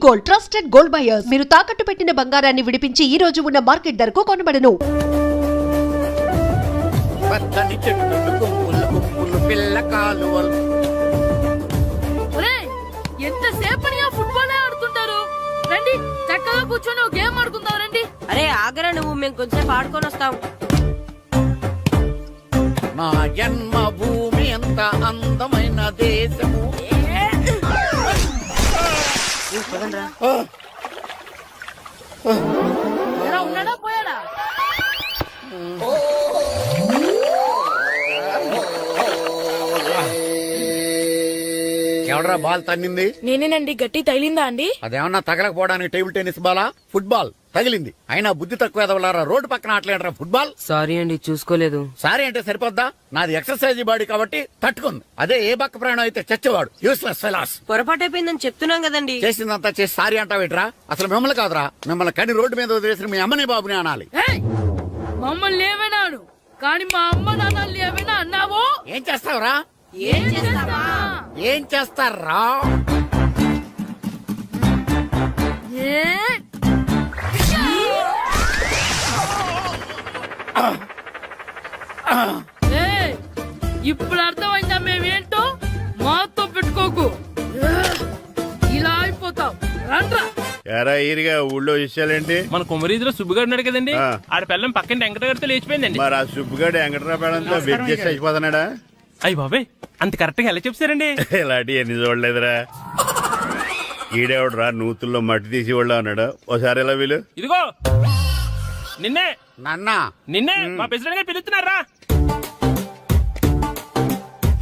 Gold, trusted gold buyers. మీరు తాకట్టు పెట్టిన బంగారాన్ని విడిపించి ఈ రోజు ఉన్న మార్కెట్ ధరకు కొనబడను. పచ్చని చెట్లు కొమ్ములు కొమ్ములు పిల్ల కాలువలు. ఎంతసేపని ఫుట్బాల్ ఆడుతుంటారు, రండి చక్కగా కూర్చొని గేమ్ ఆడుకుందాం రండి. అరే ఆగరా నువ్వు, మేము కొంచెం ఆడుకొని వస్తాం. నా జన్మ భూమి ఎంత అందమైన దేశము. ఉన్నాడా పోయాడా? ఎవడరా బాల్ తన్నింది? నేనేనండి. గట్టి తగిలిందా అండి? అదేమన్నా తగలకపోవడానికి టేబుల్ టెన్నిస్ బాలా, ఫుట్బాల్ తగిలింది. అయినా బుద్ధి తక్కువ ఎదవలారా, రోడ్డు పక్కన ఆటలేడరా ఫుట్బాల్. సారీ అండి, చూసుకోలేదు. సారీ అంటే సరిపోద్దా? నాది ఎక్సర్సైజ్ బాడీ కాబట్టి తట్టుకుంది. అదే ఏ బక్క ప్రాణం అయితే చచ్చేవాడు. Useless fellas. పొరపాటు అయిపోయిందని చెప్తున్నాం కదండి. చేసిందంతా చేసి సారీ అంటావేట్రా? అసలు మిమ్మల్ని కాదురా, మిమ్మల్ని కని రోడ్డు మీద వదిలేసిన మీ అమ్మని బాబుని అనాలి. మమ్మల్ని ఏమైనాడు కానీ మా అమ్మ నాన్నల్ని ఏమైనా అన్నావో ఏం చేస్తావురా? ఏం చేస్తావా? ఏం చేస్తారా? ఇప్పుడు అర్థమైందా మేమేంటో? మాతో పెట్టుకోకు, ఇలా అయిపోతావు. రండ్రా. ఎరా ఈరిగా ఊళ్ళో విషయాలేంటి? మన కుమరీధిలో సుబ్బుగాడు ఉన్నాడు కదండి, ఆడ పిల్లం పక్కన వెంకటగారితో లేచిపోయిందండి. మరి ఆ సుబ్బుగాడు వెంకటరాపేడంతో వెయిట్ చేసి అయిపోతున్నాడా? అయ్యి బాబాయ్, అంత కరెక్ట్ గా ఎలా చెప్తారండి? ఇలాంటి ఎన్ని చూడలేదురా. ఈడేవడరా నూతుల్లో మట్టి తీసి వాళ్ళు అన్నాడు. ఓసారి ఎలా వీలు ఇదిగో నిన్నే నాన్న నిన్నే మా ప్రెసిడెంట్ గారు పిలుస్తున్నారా?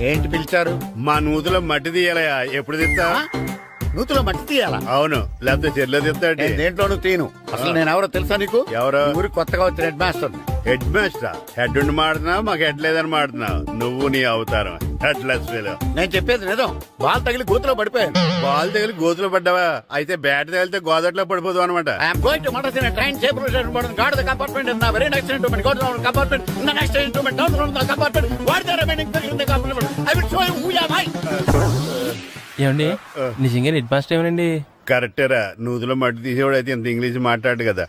ఏంటి పిలిచారు? మా నూతులో మట్టి తీయాలయా. ఎప్పుడు తీస్తా? నూతులో మట్టి తీయాలా? అవును, లేకపోతే చెర్లో తీస్తాడు. దేంట్లోనూ తీను. అసలు నేను ఎవరో తెలుసా నీకు? ఎవరు? ఊరికి కొత్తగా వచ్చిన head master. Head master? Head ఉండి మాడుతున్నావు, మాకు హెడ్ లేదని మాడుతున్నావు. నువ్వు నీ అవతారం హెడ్ లెస్ ఫెలో. నేను చెప్పేది నిజం. బాల్ తగిలి గోతులో పడిపోయాను. బాల్ తగిలి గోతులో పడ్డావా? అయితే బ్యాట్ తగిలితే గోదట్లో పడిపోదు అనమాట. I'm going to Madras in train safe guard the compartment in the very next instrument. Go down compartment in the next instrument. Down from the compartment what the remaining thing in the compartment. I will show you who you are. ఏమండి నిజంగా head master ఏమనండి? కరెక్టేరా, నూతులో మట్టి తీసేవాడు అయితే ఇంత English మాట్లాడు కదా.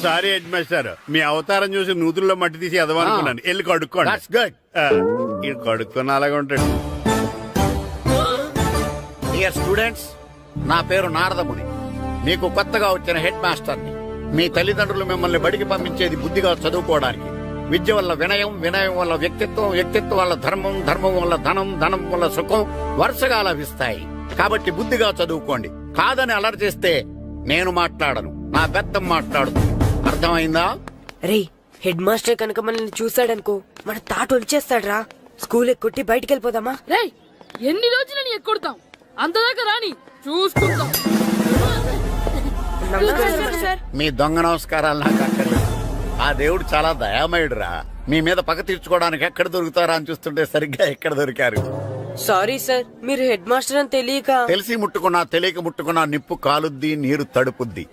Sorry head master, మీ అవతారం చూసి నూతుల్లో మట్టి తీసి ఎదవనుకున్నాను. వెళ్ళి కడుక్కోండి. That's good. ఇది కడుక్కొని అలాగే ఉంటాడు. డియర్ స్టూడెంట్స్, నా పేరు నారదముని. మీకు కొత్తగా వచ్చిన హెడ్ మాస్టర్ని. మీ తల్లిదండ్రులు మిమ్మల్ని బడికి పంపించేది బుద్ధిగా చదువుకోవడానికి. విద్య వల్ల వినయం, వినయం వల్ల వ్యక్తిత్వం, వ్యక్తిత్వం వల్ల ధర్మం, ధర్మం వల్ల ధనం, ధనం వల్ల సుఖం వరుసగా లభిస్తాయి. కాబట్టి బుద్ధిగా చదువుకోండి. కాదని అలర్ చేస్తే నేను మాట్లాడను, నా పెద్దం మాట్లాడుతుంది. అర్థమైందా? రే హెడ్ మాస్టర్ కనుక మనల్ని చూసాడనుకో, మన తాట వచ్చేస్తాడ్రా. స్కూల్ ఎక్కొట్టి బయటికి వెళ్ళిపోదామా? రే ఎన్ని రోజులని ఎక్కొడతాం? అంతదాకా రాని చూసుకుంటాం. మీ దొంగ నమస్కారాలు నాకు అక్కర్లేదు. ఆ దేవుడు చాలా దయామయుడురా. మీ మీద పగ తీర్చుకోవడానికి ఎక్కడ దొరుకుతారా అని చూస్తుంటే సరిగ్గా ఎక్కడ దొరికారు. సారీ సార్, మీరు హెడ్ మాస్టర్ అని తెలియక. తెలిసి ముట్టుకున్నా తెలియక ముట్టుకున్నా నిప్పు కాలుద్ది, నీరు తడుపుద్ది.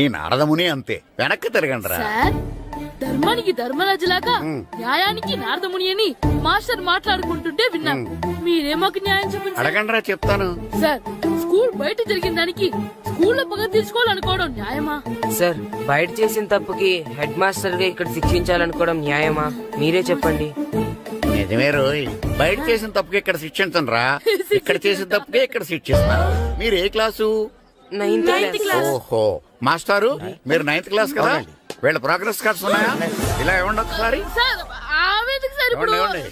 ఈ నారదముని అంతే. వెనక్కి తిరగండి రా. సార్, ధర్మానికి ధర్మరాజులాగా న్యాయానికి నారదముని అని మాస్టర్ మాట్లాడుకుంటుంటే విన్నాం. మీరేమాకు న్యాయం చెప్పండి. అడగండి రా, చెప్తాను. సార్, స్కూల్ బయట జరిగిన దానికి స్కూల్లో పగ తీసుకోవాలనుకోవడం న్యాయమా? సార్, బయట చేసిన తప్పుకి హెడ్ మాస్టర్ గా ఇక్కడ శిక్షించాలనుకోవడం న్యాయమా? మీరే చెప్పండి. నిజమే రోయ్, బయట చేసిన తప్పుకి ఇక్కడ శిక్షించను రా. ఇక్కడ చేసిన తప్పుకే ఇక్కడ శిక్షిస్తున్నారు. మీరు ఏ క్లాసు? 9th class. ఓహో, మాస్టారు మీరు 9th క్లాస్ కదా? వీళ్ళ ప్రోగ్రెస్ కార్డ్స్ ఉన్నాయా? ఇలా ఇవ్వండి ఒకసారి. సార్, ఆవేదకు సార్ ఇప్పుడు. ఇవ్వండి.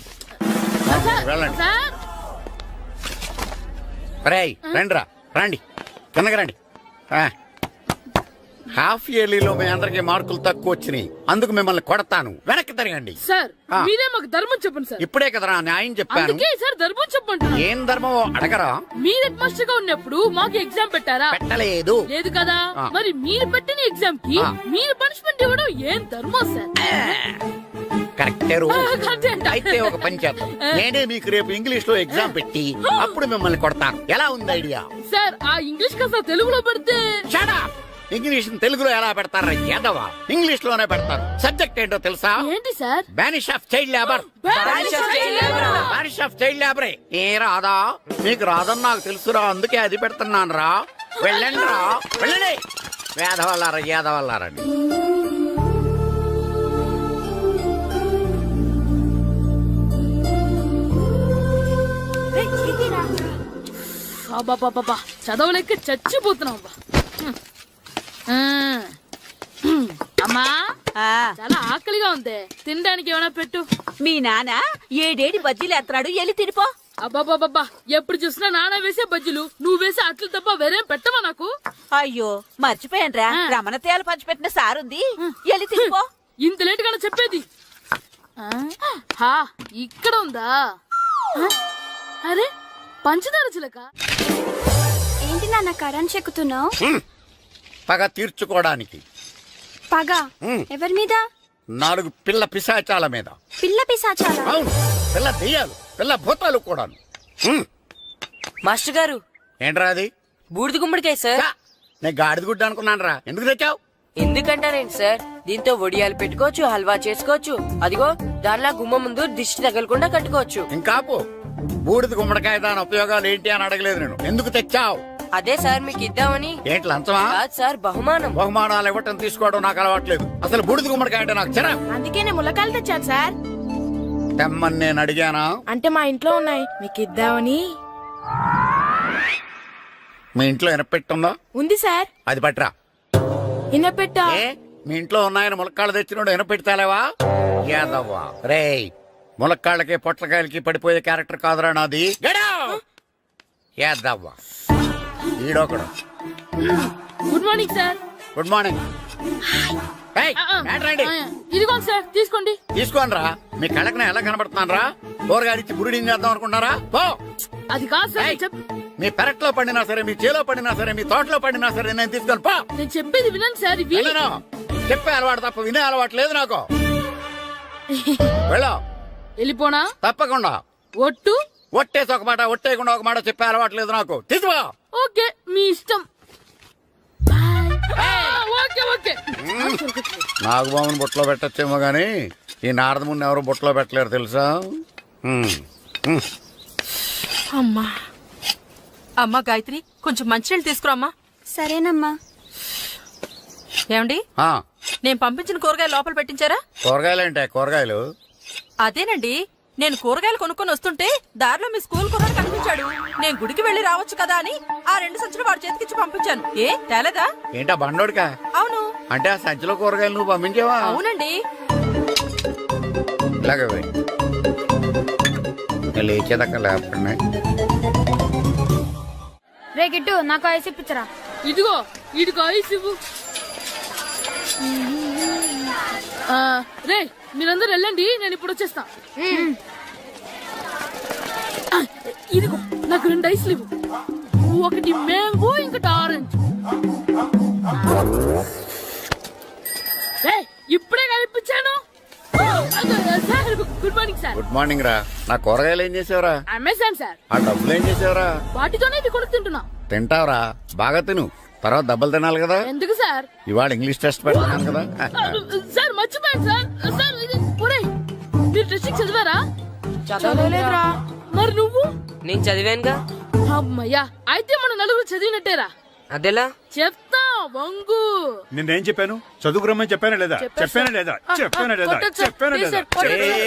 వెళ్ళండి. సార్, రేయ్ రండి రా, రండి కిందకి రండి. హాఫ్ ఇయర్లీలో మీ అందరికి మార్కులు తక్కువ వచ్చినాయి, అందుకు మిమ్మల్ని కొడతాను. వెనక్కి తిరగండి. సార్ మీరే మాకు ధర్మం చెప్పండి సార్. ఇప్పుడే కదరా న్యాయం చెప్పాను. అందుకే సార్ ధర్మం చెప్పండి. ఏం ధర్మం అడగరా? మీరు హెడ్ మాస్టర్ గా ఉన్నప్పుడు మాకు ఎగ్జామ్ పెట్టారా? పెట్టలేదు. లేదు కదా. మరి మీరు పెట్టిన ఎగ్జామ్ కి మీరు పనిష్మెంట్ ఇవ్వడం ఏం ధర్మం సార్? కరెక్టే. అయితే ఒక పని చేద్దాం, నేనే మీకు రేపు ఇంగ్లీష్ లో ఎగ్జామ్ పెట్టి అప్పుడు మిమ్మల్ని కొడతాను. ఎలా ఉంది ఐడియా? సార్, ఆ ఇంగ్లీష్ కాస్త తెలుగులో పెడితే. ఇంగ్లీష్ తెలుగులో ఎలా పెడతారా యాదవా? ఇంగ్లీష్ లోనే పెడతారు. సబ్జెక్ట్ ఏంటో తెలుసా? ఏంటి sir? Banish of child labour. Banish of child లేబరే. ఏ రాదా? మీకు రాదని నాకు తెలుసురా, అందుకే అది పెడుతున్నాను రా. వెళ్ళండి రా వెళ్ళండి. వేదవల్లారా యాదవల్లారండి. అబ్బా చదవలేక చచ్చిపోతున్నావు అబ్బా. అమ్మా ఆ చాలా ఆకలిగా ఉంది, తినడానికి ఏమైనా పెట్టు. మీ నాన్న ఏడేడి బజ్జీలు ఎత్తాడు ఎల్లి తినిపో. అబ్బాబాబా ఎప్పుడు చూసినా నాన్న వేసే బజ్జీలు, నువ్వు వేసే అట్లు తప్ప వేరేం పెట్టవా నాకు? అయ్యో మర్చిపోయానురా, ఆ. రమణ తేలు పంచిపెట్టిన సారుంది, ఎల్లి తినిపో. ఇంత లేట్ గా చెప్పేది. హా ఇక్కడ ఉందా? అరే పంచదార చిలక. ఏంటి నాన్న కరెంట్ చెక్కుతున్నావు? పగ తీర్చుకోవడానికి. పగ ఉమ్. ఎవరి మీద? 4 పిల్ల పిశాచాల మీద. పిల్ల పిశాచాలా? అవును, పిల్ల దెయ్యాలు, పిల్ల భూతాలు కూడాను. మాస్టర్ గారు, ఏంట్రా అది? బూడిద గుమ్మడికాయ సార్. ఛా, నేను గాడిద గుడ్డ అనుకున్నాను రా. ఎందుకు తెచ్చావు? ఎందుకంటారేంటి సార్, దీంతో వడియాలు పెట్టుకోవచ్చు, హల్వా చేసుకోవచ్చు. అదిగో దానిలా గుమ్మ ముందు దిష్టి తగలకుండా కట్టుకోవచ్చు. ఇంకాపు బూడిద గుమ్మడికాయ దాని ఉపయోగాలు ఏంటి అని అడగలేదు నేను. ఎందుకు తెచ్చావు? అదే సార్ మీకు ఇద్దామని. ఏంటి లంచమా? కాదు సార్, బహుమానం. బహుమానాలు ఇవ్వటం తీసుకోవడం నాకు అలవాట్లేదు. అసలు బూడిద గుమ్మడికాయ అంటే నాకు చిరా. అందుకే నేను ములకాలు తెచ్చాను సార్. తెమ్మని నేను అడిగానా? అంటే మా ఇంట్లో ఉన్నాయి, మీకు ఇద్దామని. మీ ఇంట్లో ఎనపెట్టుందా? ఉంది సార్. అది పట్రా. ఇన్నపెట్టా. ఏ మీ ఇంట్లో ఉన్నాయని ములక్కాళ్ళు తెచ్చినోడు ఎనపెడతాలేవా? యాదవ్వా రేయ్, ములక్కాళ్ళకి పొట్లకాయలకి పడిపోయే క్యారెక్టర్ కాదురా నాది. యాదవ్వా ఈడొకడు. Good morning sir. Good morning. రండి ఇదిగోండి సార్, తీసుకోండి. తీసుకోనరా. మీ కళ్ళకి నేను ఎలా కనబడుతున్నాను రా? కూరగాయలిచ్చి బురిడింగ్ చేద్దాం అనుకుంటారా? పో. అది కాదు సార్, ఏయ్, మీ పెరట్లో పండినా సరే, మీ చేలో పండినా సరే, మీ తోటలో పండినా సరే నేను తీసుకొని పో. నేను చెప్పేది వినండి సార్. ఇవి వెళ్ళను. చెప్పే అలవాటు తప్ప వినే అలవాటు లేదు నాకు. వెళ్ళో. వెళ్ళిపోనా? తప్పకుండా. ఒట్టు. ఒట్టేసి ఒక మాట, ఒట్టేయకుండా ఒక మాట చెప్పే అలవాటు లేదు నాకు. తీసుకో. ఓకే మీ ఇష్టం. Okay okay. నాగబాబుని బుట్టలో పెట్టచ్చేమో గాని ఈ నారదముని ఎవరు బుట్టలో పెట్టలేరు తెలుసా? అమ్మా అమ్మా గాయత్రి, కొంచెం మంచినీళ్ళు తీసుకురామ్మా. సరేనమ్మా. ఏమండి, ఆ, నేను పంపించిన కూరగాయలు లోపల పెట్టించారా? కూరగాయలేంటే కూరగాయలు? అదేనండి, నేను కూరగాయలు కొనుక్కొని వస్తుంటే దారిలో మీ స్కూల్ కుర్రాడు కనిపించాడు. నేను గుడికి వెళ్లి రావచ్చు కదా అని ఆ 2 సంచులు వాడి చేతికిచ్చి పంపించాను. ఏ తేలేదా? ఏంటా బండోడికా? అవును. అంటే ఆ సంచిలో కూరగాయలు నువ్వు పంపించావా? అవునండి. ఇలాగే పోయి లేచేదాకా లేపండి. రే గిట్టు, నాకు ఐస్ ఇప్పించరా. ఇదిగో ఇదిగో ఐస్ ఇవ్వు. రే మీరందరూ వెళ్ళండి, నేను ఇప్పుడు వచ్చేస్తా. ఇదిగో నాకు 2 ఐస్లు ఇవ్వు. ఒకటి మ్యాంగో, ఇంకటి ఆరెంజ్. ఇప్పుడే కనిపించాను. Sir good morning sir. Good morning రా. నా కూరగాయలు ఏం చేసావురా? Amazon sir. ఆ డబ్బులు ఏం చేసావురా? వాటితోనే ఇది కొనుక్కు తింటున్నా. తింటావురా, బాగా తిను. తర్వాత దెబ్బలు తినాలి కదా. ఎందుకు సార్? ఇవాళ ఇంగ్లీష్ టెస్ట్ పెడతాను కదా. సార్ మర్చిపోయాను సార్. సార్ ఇది ఒరేయ్, మీరు టెస్టింగ్ చదివారా? చదవలేదురా. మరి నువ్వు? నేను చదివానుగా. అమ్మయ్యా, అయితే మన నలుగురు చదివినట్టేరా. అదెలా? చెప్తా వంగు. నిన్నేం చెప్పాను? చదువుకురమ్మని చెప్పానా లేదా? చెప్పానా లేదా? చెప్పానా లేదా? చెప్పానా లేదా?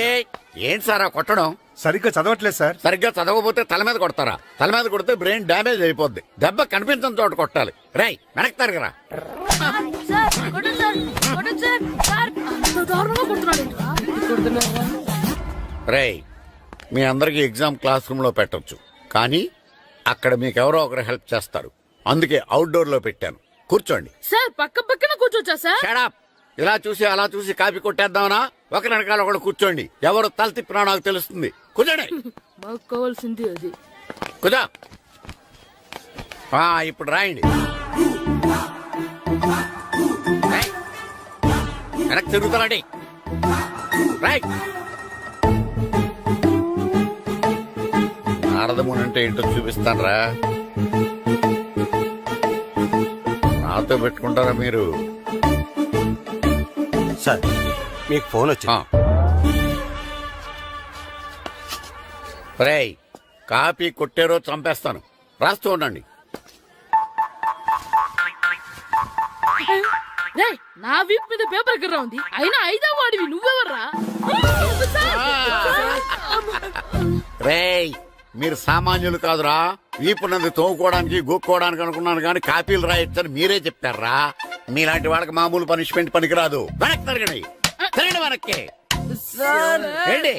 ఏయ్, ఏంటి సార్ ఆ కొట్టడం? సరిగ్గా చదవట్లేదు సార్. సరిగ్గా చదవకపోతే తల మీద కొడతారా? తల మీద కొడితే బ్రెయిన్ డ్యామేజ్ అయిపోద్ది. దెబ్బ కనిపించని చోట కొట్టాలి. రై వెనక్కి తరగరా. అంత దారుణంగా కొడుతున్నాడు. రై మీ అందరికి ఎగ్జామ్ క్లాస్ రూమ్ లో పెట్టొచ్చు, కానీ అక్కడ మీకు ఎవరో ఒకరు హెల్ప్ చేస్తారు. అందుకే అవుట్డోర్ లో పెట్టాను. కూర్చోండి. సార్ పక్క పక్కన కూర్చోచ్చా సార్? Shut up. ఇలా చూసి అలా చూసి కాపీ కొట్టేద్దామనా? ఒకరి వెనకాల ఒకడు కూర్చోండి. ఎవరు తల తిప్పినా నాకు తెలుస్తుంది. కూర్చోండి. మాకు కావాల్సింది అది. కూర్చో. ఇప్పుడు రాయండి. రాయ్. వెనక్కి తిరుగుతారండి. రాయ్. నారదముని అంటే ఏంటో చూపిస్తాను రా. నాతో పెట్టుకుంటారా మీరు? సార్ మీకు ఫోన్ వచ్చింది. రేయ్, కాపీ కొట్టారో చంపేస్తాను. రాస్తూ ఉండండి. రేయ్, నా వీప్ మీద పేపర్ కర్ర ఉంది అయినా 5వ వాడివి నువ్వెవర్రా? రేయ్ మీరు సామాన్యులు కాదురా. వీపున్నది తోముకోవడానికి గోక్కోవడానికి అనుకున్నాను కానీ కాపీలు రాయొచ్చని మీరే చెప్పారా. మీలాంటి వాళ్ళకి మామూలు పనిష్మెంట్ పనికిరాదు. వెనక్కి తిరగండి, తిరగండి వెనక్కి. ఏంటి?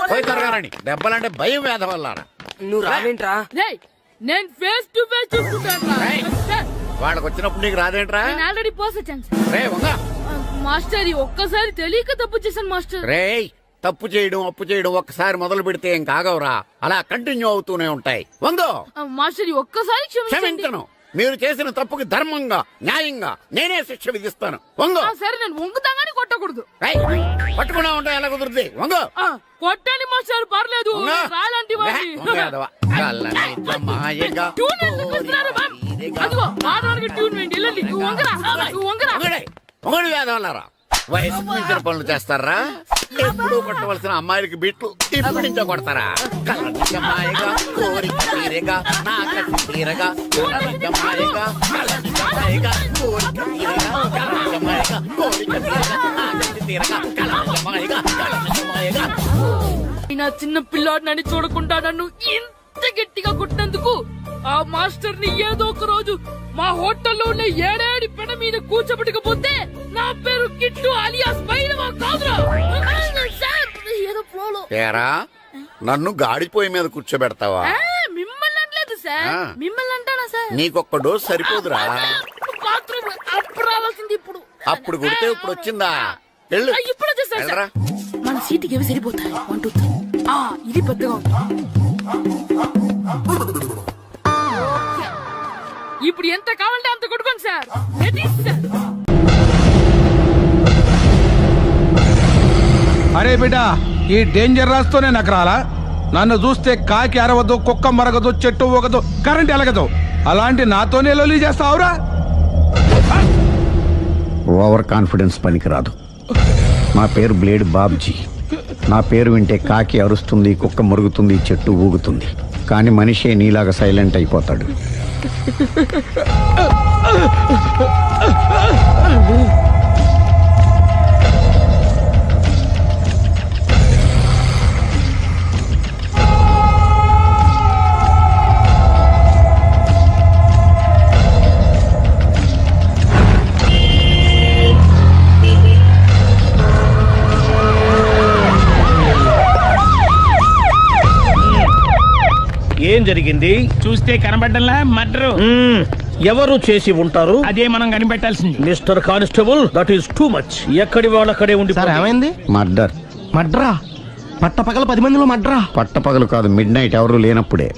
పోయి తిరగారండి. దెబ్బలంటే భయం వేద వల్ల. నువ్వు రావేంట్రా? రేయ్, నేను ఫేస్ టు ఫేస్ చూసుకుంటాను. వాళ్ళకి వచ్చినప్పుడు నీకు రాదేంట్రా? నేను ఆల్రెడీ పోస్ వచ్చాను సార్. రే వంగ. మాస్టర్, ఈ ఒక్కసారి తెలియక తప్పు చేశాను మాస్టర్. రేయ్ తప్పు చేయడం అప్పు చేయడం ఒక్కసారి మొదలు పెడితే ఏం కాగవరా. అలా కంటిన్యూ అవుతూనే ఉంటాయి. వందో మాస్టర్, ఈ ఒక్కసారి క్షమించండి. క్షమించను. మీరు చేసిన తప్పుకి ధర్మంగా న్యాయంగా నేనే శిక్ష విధిస్తాను. వంగో. సరే, నేను వంగుతాగానే కొట్టకూడదు. రేయ్, పట్టుకున్నా ఉంటా ఎలా కుదురుద్ది. వంగో. కొట్టండి మాస్టర్, పర్లేదు. వంగో. రాలాంటి వాడిని. వంగ యాదవ. కళ్ళనిజ మాయగా ట్యూన్ ఎందుకు ఇస్తున్నారు, మ్యామ్? అదిగో ఆడవానికి ట్యూన్ వేయండి. వెళ్ళండి. నువ్వు వంగరా, నువ్వు వంగరా. వంగడు యాదవలారా. వయసు మించిన పనులు చేస్తారా? ఎప్పుడూ కొట్టవలసిన అమ్మాయిలకి బిట్లు ఇప్పుడు నుంచో కొడతారా? కళ్ళనిజ మాయగా కోరిక తీరగా నా కసి తీరగా కళ్ళనిజ మాయగా కళ్ళనిజ మాయగా కోరిక తీరగా కళ్ళనిజ మాయగా కోరిక తీరగా నా కసి తీరగా కళ్ళనిజ మాయగా కళ్ళనిజ మాయగా. నా చిన్న పిల్లాడు నన్ను చూడకుండా నన్ను ఇంత గట్టిగా కొట్టినందుకు ఆ మాస్టర్ ని ఏదో ఒక రోజు మా హోటల్లో ఉన్న 7 పెన మీద కూర్చోబెట్టకపోతే నా పేరు కిట్టు అలియాస్ బైరవా కాదురా. ఏదో ఫ్లోలో. ఏరా నన్ను గాడిపోయి మీద కూర్చోబెడతావా? మిమ్మల్ని అనలేదు సార్. ఆ. మిమ్మల్ని అంటానా సార్? నీకొక్క డోస్ సరిపోదురా. బాత్రూమ్ అప్పుడు రావాల్సింది ఇప్పుడు. అప్పుడు కొడితే ఇప్పుడు వచ్చిందా? వెళ్ళు. ఇప్పుడు వచ్చేసా సార్. వెళ్ళరా. మన సీటుకి ఏవి సరిపోతాయి? 1 2 3. ఇది పెద్దగా ఉంది. ఇప్పుడు ఎంత కావాలంటే అంత కొట్టుకోండి సార్. Ready sir. అరే బిడ్డ, ఈ డేంజర్ రాస్తూనే నాకు రాలా. నన్ను చూస్తే కాకి అరవదు, కుక్క మరగదు, చెట్టు ఊగదు, కరెంట్ ఎలగదు. అలాంటి నాతోనే లొల్లి చేస్తావురా? ఓవర్ కాన్ఫిడెన్స్ పనికిరాదు. నా పేరు బ్లేడ్ బాబ్జీ. నా పేరు వింటే కాకి అరుస్తుంది, కుక్క మురుగుతుంది, చెట్టు ఊగుతుంది. కానీ మనిషే నీలాగా సైలెంట్ అయిపోతాడు. ఏం జరిగింది? చూస్తే కనబడ్డంలా మర్డర్. ఎవరు చేసి ఉంటారు? అదే మనం కనిపెట్టాల్సింది. Mister constable, that is too much. ఎక్కడి వాళ్ళక్కడే ఉండి. ఏమైంది? మర్డర్. మడ్రా? పట్టపగల 10 మందిలో మడ్రా? పట్టపగలు కాదు, మిడ్ నైట్ ఎవరు లేనప్పుడే.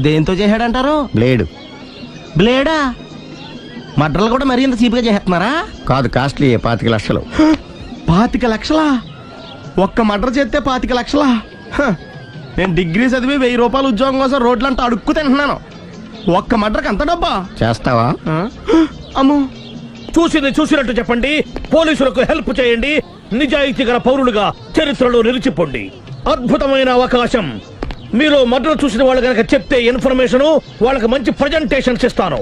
దేంతో చేశాడంటారు? బ్లేడ్. బ్లేడా? మడ్రలు కూడా మరీ ఇంత చీప్గా చేస్తున్నారా? కాదు, కాస్ట్లీ 25 లక్షలు. 25 లక్షలా? ఒక్క మడ్ర చేస్తే 25 లక్షలా? నేను డిగ్రీ చదివి 1000 రూపాయలు ఉద్యోగం కోసం రోడ్లంతా అడుక్కు తింటున్నాను. ఒక్క మడ్రకు అంత డబ్బా? చేస్తావా? అమ్మో. చూసినట్టు చెప్పండి. పోలీసులకు హెల్ప్ చేయండి. నిజాయితీ గల పౌరులుగా చరిత్రలో నిలిచిపోండి. అద్భుతమైన అవకాశం. మీలో మర్డర్ చూసిన వాళ్ళు కనుక చెప్తే ఇన్ఫర్మేషన్, వాళ్ళకి మంచి ప్రజెంటేషన్స్ ఇస్తాను.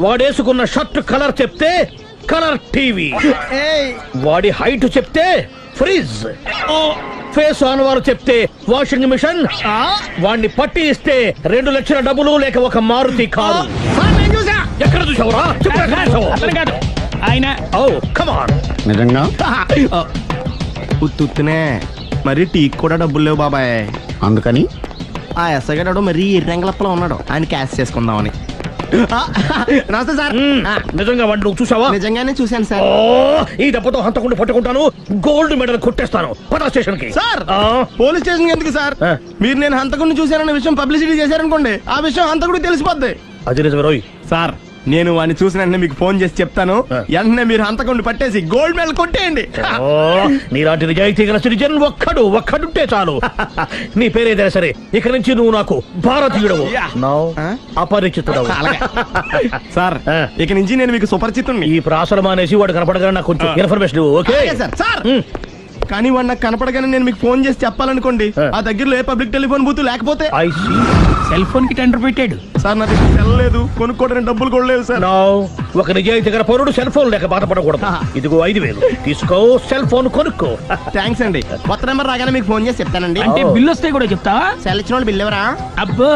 వాడేసుకున్న షర్ట్ కలర్ చెప్తే కలర్ టీవీ, వాడి హైట్ చెప్తే ఫ్రిజ్, ఫేస్ ఆన్ వారు చెప్తే వాషింగ్ మిషన్, వాడిని పట్టి ఇస్తే 2 లక్షల డబ్బులు లేక ఒక మారుతి కారు. ఎక్కడ చూసావురా? కాదు ఆయన. Oh come on. నిజంగా? ఉత్తునే మరి టీకి కూడా డబ్బులు లేవు బాబాయ్. అందుకని ఆ ఎస్ఐ గారు మరీ ఎర్రంగలప్పలో ఉన్నాడు. ఆయన క్యాష్ చేసుకుందామని. నమస్తే సార్. నిజంగా వాడిని నువ్వు చూసావా? నిజంగానే చూశాను సార్. ఈ దెబ్బతో హంతకుండా పట్టుకుంటాను, గోల్డ్ మెడల్ కొట్టేస్తాను. పద స్టేషన్ కి. సార్, పోలీస్ స్టేషన్ ఎందుకు సార్? మీరు నేను హంతకుడిని చూశానన్న విషయం పబ్లిసిటీ చేశారనుకోండి, ఆ విషయం హంతకుడికి తెలిసిపోద్ది. అది నిజమే రోయ్. సార్, నేను వాడిని చూసిన వెంటనే మీకు ఫోన్ చేసి చెప్తాను. వెంటనే మీరు హంతకుడిని పట్టేసి గోల్డ్ మెడల్ కొట్టేయండి. నీలాంటి నిజాయితీ గల సిటిజన్ ఒక్కడుంటే చాలు. నీ పేరేదైనా సరే, ఇక నుంచి నువ్వు నాకు భారతీయుడవు, అపరిచితుడవు. సార్, ఇక నుంచి నేను మీకు సుపరిచితుడిని. ఈ ప్రాసలు మానేసి వాడు కనపడగా నాకు కొంచెం ఇన్ఫర్మేషన్. Okay sir. కానీ వాడు నాకు కనపడగానే నేను మీకు ఫోన్ చేసి చెప్పాలనుకోండి, ఆ దగ్గరలో ఏ పబ్లిక్ టెలిఫోన్ బూత్ లేకపోతే ఐ సీ. సెల్ ఫోన్ కి టెండర్ పెట్టాడు. సార్ నా దగ్గర సెల్ లేదు, కొనుక్కోవడానికి డబ్బులు కూడా లేవు సార్. నో, ఒక నిజాయితీ గల పౌరుడు సెల్ ఫోన్ లేక బాధపడకూడదు. ఇదిగో 5,000 తీసుకో, సెల్ ఫోన్ కొనుక్కో. థ్యాంక్స్ అండి. కొత్త నెంబర్ రాగానే మీకు ఫోన్ చేసి చెప్తానండి. అంటే బిల్ వస్తే కూడా చెప్తావా? సెల్ ఇచ్చిన వాళ్ళు బిల్ ఎవరా? అబ్బో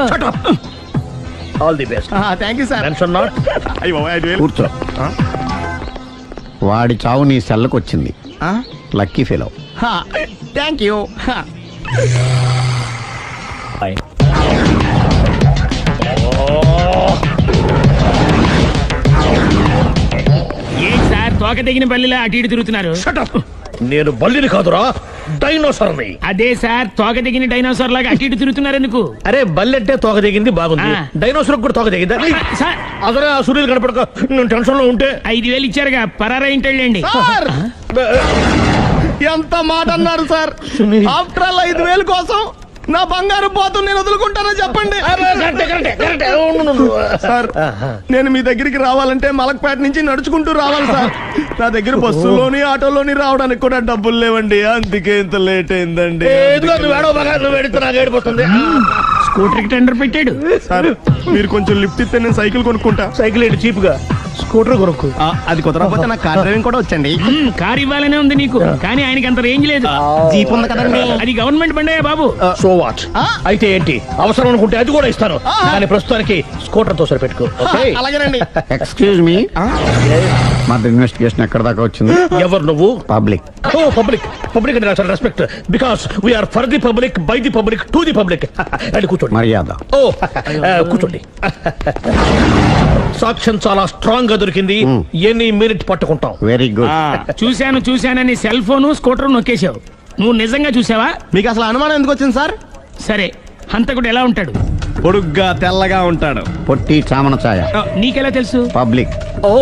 all the best. Thank you sir. Tension not. అయ్యో 5,000. కూర్చో. వాడి చావు నీ సెల్లకు వచ్చింది. Lucky fellow. Thank you. ఏం సార్ తోక తెగిన బల్లిలా అటు ఇటు తిరుగుతున్నారు? నేను బల్లిని కాదురా, డైనోసార్ని. అదే సార్ తోక తెగిన డైనోసార్ లాగా అటు ఇటు తిరుగుతున్నారు ఎందుకు? అరే బల్లెట్టే తోక దిగింది బాగుంది, డైనోసార్ కూడా తోక దిగిందా? సార్ అదరే ఆ సునీల్ కనపడక నేను టెన్షన్ లో ఉంటే 5,000 ఇచ్చారుగా, పరారా ఇంటండి. సార్ ఎంత మాట అన్నారు సార్. ఆఫ్టర్ ఆల్ 5,000 కోసం నా బంగారు పోతు నేను వదులుకుంటానో చెప్పండి. సార్ నేను మీ దగ్గరికి రావాలంటే మలక్పేట నుంచి నడుచుకుంటూ రావాలి సార్. నా దగ్గర బస్సులోని ఆటోలోని రావడానికి కూడా డబ్బులు లేవండి, అందుకే ఇంత లేట్ అయిందండి. స్కూటర్ కి టెండర్ పెట్టాడు. సార్ మీరు కొంచెం లిఫ్ట్ ఇస్తే నేను సైకిల్ కొనుక్కుంటా. సైకిల్ ఏంటి చీప్ గా, స్కూటర్ కొనుక్కు. అది కుదరకపోతే నాకు కార్ డ్రైవింగ్ కూడా వచ్చండి. కారు ఇవ్వాలనే ఉంది నీకు, కానీ ఆయనకి అంత రేంజ్ లేదు. జీప్ ఉంది కదండి. అది గవర్నమెంట్ బండే బాబు. So what? అయితే ఏంటి, అవసరం అనుకుంటే అది కూడా ఇస్తాను, కానీ ప్రస్తుతానికి స్కూటర్ తో సరిపెట్టుకో. అలాగేనండి. ఎక్స్క్యూజ్ మీ, మన ఇన్వెస్టిగేషన్ ఎక్కడ దాకా వచ్చింది? ఎవరు నువ్వు? పబ్లిక్. ఓ పబ్లిక్. పబ్లిక్ అంటే నాకు respect, because we are for the public, by the public, to the public. అది కూర్చోండి. మర్యాద. ఓ కూర్చోండి. సాక్ష్యం చాలా స్ట్రాంగ్ గా దొరికింది, ఎన్ని మినిట్ పట్టుకుంటాం. Very good. చూశానని సెల్ ఫోన్ స్కూటర్ నొక్కేశావు. నువ్వు నిజంగా చూసావా? మీకు అసలు అనుమానం ఎందుకు వచ్చింది సార్? సరే, హంతకుడు ఎలా ఉంటాడు? పొడుగ్గా తెల్లగా ఉంటాడు. పొట్టి చామన ఛాయ. నీకెలా తెలుసు? పబ్లిక్. ఓ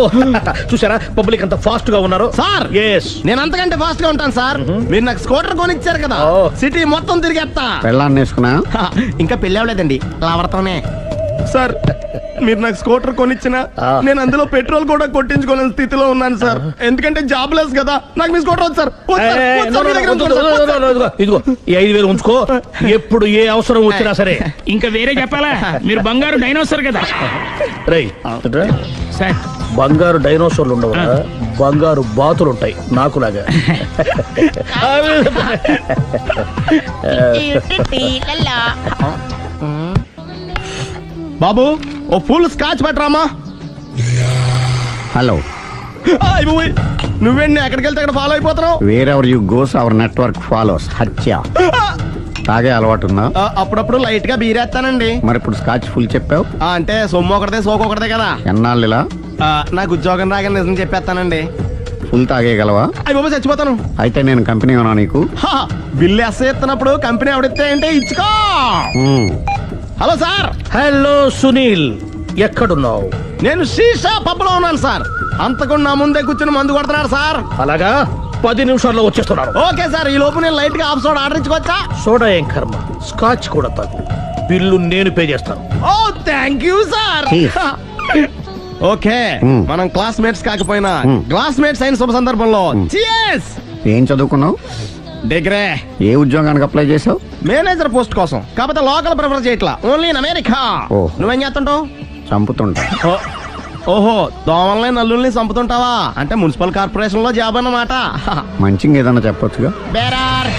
చూసారా పబ్లిక్ అంత ఫాస్ట్ గా ఉన్నారు. సార్ ఎస్, నేను అంతకంటే ఫాస్ట్ గా ఉంటాను సార్. మీరు నాకు స్కూటర్ కొనిచ్చారు కదా, సిటీ మొత్తం తిరిగేస్తా. పెళ్ళాన్ని వేసుకున్నా? ఇంకా పెళ్లి అవ్వలేదండి, లావడతానే. సార్ మీరు నాకు స్కూటర్ కొనిచ్చిన నేను అందులో పెట్రోల్ కూడా కొట్టించుకోలేని స్థితిలో ఉన్నాను సార్. ఎందుకంటే జాబ్ లెస్ కదా, నాకు మీ స్కూటర్ వద్దు సార్. ఇదిగో ఈ 5,000 ఉంచుకో, ఎప్పుడు ఏ అవసరం వచ్చినా సరే. ఇంకా వేరే చెప్పాలా? మీరు బంగారు డైనోసార్ కదా. రై సార్ బంగారు డైనోసార్లు ఉండవు, బంగారు బాతులు ఉంటాయి నాకులాగా. బాబు ఓ ఫుల్ స్కాచ్ పెట్టరామా. హలో. నువ్వేంటి ఎక్కడికి వెళ్తే అక్కడ ఫాలో అయిపోతున్నావు? Wherever you goes our network follows. హత్య. తాగే అలవాటు ఉందా? అప్పుడప్పుడు లైట్ గా బీరేస్తానండి. మరి ఇప్పుడు స్కాచ్ ఫుల్ చెప్పావు అంటే సొమ్ము ఒకటిదే సోకు ఒకటిదే కదా. ఎన్నాళ్ళు ఇలా? నాకు ఉద్యోగం రాగానే నిజం చెప్పేస్తానండి. ఫుల్ తాగేయగలవా? అయ్యి బాబు చచ్చిపోతాను. అయితే నేను కంపెనీ ఉన్నా నీకు? బిల్లు ఎస్ ఎత్తినప్పుడు కంపెనీ ఎవడితే అంటే ఇచ్చుకో. Hello sir. హలో సునీల్, ఎక్కడున్నావు? నేను శీషా పబ్లో ఉన్నాను సార్. అంతకుండా నా ముందే కూర్చుని మందు కొడుతున్నాడు సార్. అలాగా, 10 నిమిషాల్లో వచ్చేస్తున్నారు. ఓకే సార్, ఈ లోపు నేను లైట్ గా హాఫ్ సోడా ఆర్డర్ ఇచ్చుకోవచ్చా? సోడా ఏం కర్మ, స్కాచ్ కూడా తాగు. బిల్లు నేను పే చేస్తాను. ఓ థ్యాంక్ యూ సార్. ఓకే, మనం క్లాస్మేట్స్ కాకపోయినా క్లాస్మేట్స్ అయిన శుభ సందర్భంలో cheers. ఏం చదువుకున్నావు? డిగ్రీ. ఏ ఉద్యోగానికి అప్లై చేసావు? మేనేజర్ పోస్ట్ కోసం, కాకపోతే లోకల్ ప్రిఫర్ చేయట్లా, ఓన్లీ ఇన్ అమెరికా. నువ్వేం చేస్తుంటావు? చంపుతుంటా. ఓహో, దోమల్ని నల్లుల్ని చంపుతుంటావా? అంటే మున్సిపల్ కార్పొరేషన్ లో జాబ్ అన్నమాట. మంచిగా ఏదన్నా చెప్పొచ్చుగా. బేరార్.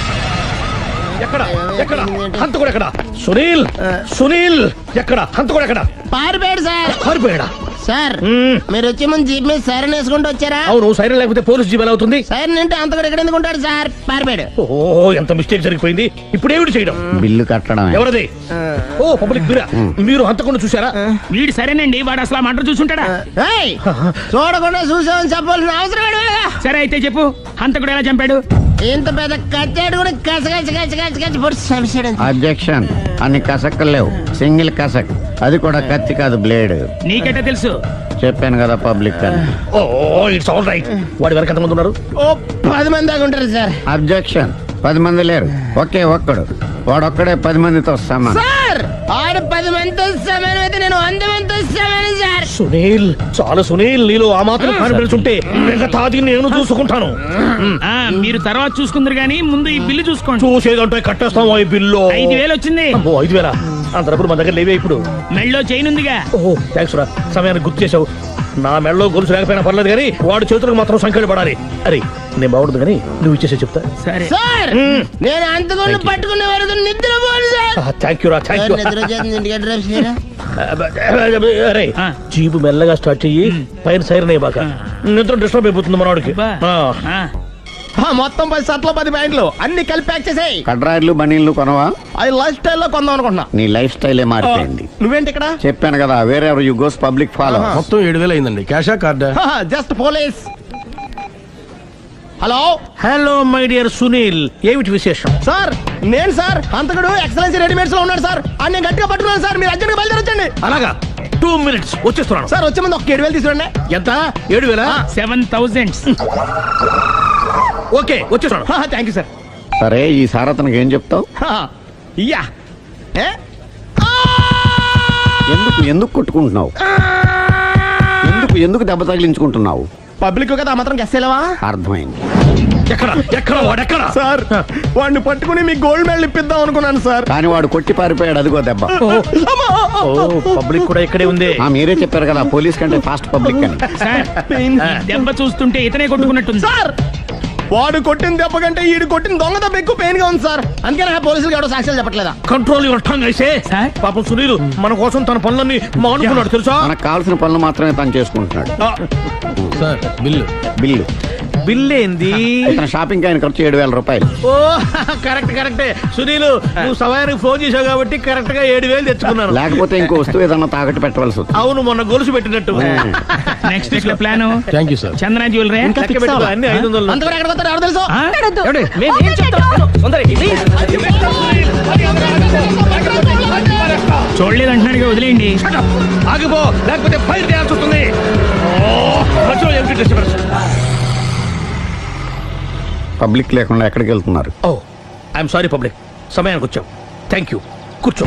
ఎక్కడ ఎక్కడ హంతకుడు ఎక్కడ? సునీల్, సునీల్ ఎక్కడ? హంతకుడు ఎక్కడ? పారిపోయాడు సార్. పారిపోయాడా? సార్ మీరు వచ్చే ముందు జీప్ మీద సైరన్ వేసుకుంటూ వచ్చారా? అవును, సైరన్ లేకపోతే పోలీస్ జీప్ ఎలా అవుతుంది? సైరన్ అంటే అంత కూడా ఎక్కడ ఎందుకు ఉంటాడు సార్? పారిపోయాడు. ఓ ఎంత మిస్టేక్ జరిగిపోయింది. ఇప్పుడు ఏమిటి చేయడం? బిల్లు కట్టడం. ఎవరది? ఓ పబ్లిక్ బిరా. మీరు హంతకుండా చూసారా? వీడు సరేనండి, వాడు అసలు మంట చూసుంటాడా? చూడకుండా చూసామని చెప్పాల్సిన అవసరం లేదు. సరే అయితే చెప్పు, హంతకుడు ఎలా చంపాడు? ఇంత పెద్ద కచ్చాడు కూడా కసగచ్చి. అబ్జెక్షన్. అన్ని కసక్కలు లేవు, సింగిల్ కసక్. అది కూడా కత్తి కాదు, బ్లేడ్. నీకెట్టా తెలుసు? చెప్పాను కదా పబ్లిక్ అని. Oh it's all right. వాడి వరకు ఎంతమంది ఉన్నారు? ఓ 10 మంది దాకా ఉంటారు సార్. అబ్జెక్షన్. 10 మంది లేరు, ఒకే ఒక్కడు. వాడొక్కడే 10 మందితో సమానం. సార్ ఆడు 10 మందితో సమానం అయితే నేను 100 మందితో సమానం సార్. సునీల్ చాలా సునీల్, నీలో ఆ మాత్రం కాన్ఫిడెన్స్ ఉంటే మిగతాది నేను చూసుకుంటాను. మీరు తర్వాత చూసుకుందరు గానీ ముందు ఈ బిల్లు చూసుకోండి. చూసేదంటే కట్టేస్తాం ఈ బిల్లు. 5,000 వచ్చింది. 5,000 అంత డబ్బులు మన దగ్గర లేవే ఇప్పుడు. మెళ్ళో చైన్ ఉందిగా. ఓహో థ్యాంక్స్ రా, సమయానికి గుర్తు చేసావు. నా మెడలో గొలుసు లేకపోయినా పర్లేదు కానీ వాడి చేతులకు మాత్రం సంఖ్యలు పడాలి. అరే నేను బాగుండదు కానీ నువ్వు ఇచ్చేసే చెప్తా. సరే సార్ నేను అంతకుండా పట్టుకునే వరకు నిద్ర థ్యాంక్ యూ రా, థ్యాంక్ యూ. అరే జీబు మెల్లగా స్టార్ట్ చెయ్యి, పైన సైరన్ అయ్యి బాగా నిద్ర డిస్టర్బ్ అయిపోతుంది మనవాడికి. మొత్తం 10 షర్ట్లు 10 ప్యాంట్లు అన్ని కలిపి ప్యాక్ చేసేయ్. కడ్రాయిలు బనీళ్లు కొనవా? అది లైఫ్ స్టైల్లో కొందాం అనుకుంటున్నా. నీ లైఫ్ స్టైలే మారిపోయింది. నువ్వేంటి ఇక్కడ? చెప్పాను కదా, వేరే ఎవరు యు గోస్ పబ్లిక్ ఫాలో. మొత్తం 7,000 అయిందండి. క్యాషా కార్డా? Just police. Hello hello my dear Sunil, ఏమిటి విశేషం? సార్ నేను సార్ అంతకుడు ఎక్సలెన్సీ రెడీమేడ్స్ లో ఉన్నాడు సార్. అని నేను గట్టిగా పట్టుకున్నాను సార్. మీరు అర్జెంట్గా బయలుదేరొచ్చండి. అలాగా 2 minutes వచ్చేస్తున్నాను. సార్ వచ్చే ముందు ఒక 7,000 తీసుకురండి. ఎంత? 7,000? 7,000. ఓకే వచ్చేస్తున్నాను. Thank you sir. సరే ఈ సారతనకి ఏం చెప్తావు? ఇయ్యా ఎందుకు ఎందుకు కొట్టుకుంటున్నావు? ఎందుకు దెబ్బ తగిలించుకుంటున్నావు? పబ్లిక్ కదా మాత్రం గెస్సేలవా? అర్థమైంది. ఎక్కడ వాడెక్కడ? సార్ వాడిని పట్టుకుని మీ గోల్డ్ మెడల్ ఇప్పిద్దాం అనుకున్నాను సార్. కానీ వాడు కొట్టి పారిపోయాడు, అదిగో దెబ్బ. పబ్లిక్ కూడా ఇక్కడే ఉంది. మీరే చెప్పారు కదా పోలీస్ కంటే ఫాస్ట్ పబ్లిక్ అని. సార్ దెబ్బ చూస్తుంటే ఇతనే కొట్టుకున్నట్టుంది. సార్ వాడు కొట్టిన దెబ్బ కంటే ఈడు కొట్టిన దొంగ దెబ్బ ఎక్కువ పెయిన్ గా ఉంది సార్. అందుకే పోలీసులు ఎవడో సాక్ష్యాలు చెప్పట్లేదా? కంట్రోల్ యువర్ టంగ్ అయితే. పాపం సునీల్ మన కోసం తన పనులన్నీ మానుకున్నాడు తెలుసా? మనకు కావాల్సిన పనులు మాత్రమే తను చేసుకుంటున్నాడు. సార్ బిల్లు బిల్ ఏంది? ఇతను షాపింగ్ ఆయన ఖర్చు 7,000 రూపాయలు. ఓ కరెక్టే సునీల్, నువ్వు సమయానికి ఫోన్ చేసావు కాబట్టి కరెక్ట్ గా 7,000 తెచ్చుకున్నాను. లేకపోతే ఇంకో వస్తువు ఏదన్నా తాకట్టు పెట్టవలసి వస్తుంది. అవును మొన్న గొలుసు పెట్టినట్టు. నెక్స్ట్ వీక్ లో plan. Thank you sir. Chandana jewellery అన్ని 500. అంతవరకు ఎక్కడ పోతారో ఎవరు తెలుసు? చూడలేదు అంటున్నాడు, వదిలేయండి. ఆగిపో లేకపోతే ఫైర్ చేయాల్సి వస్తుంది. పబ్లిక్ లేకుండా ఎక్కడికి వెళ్తున్నారు? ఓ ఐఎమ్ సారీ పబ్లిక్, సమయానికి వచ్చావు. థ్యాంక్ యూ, కూర్చో.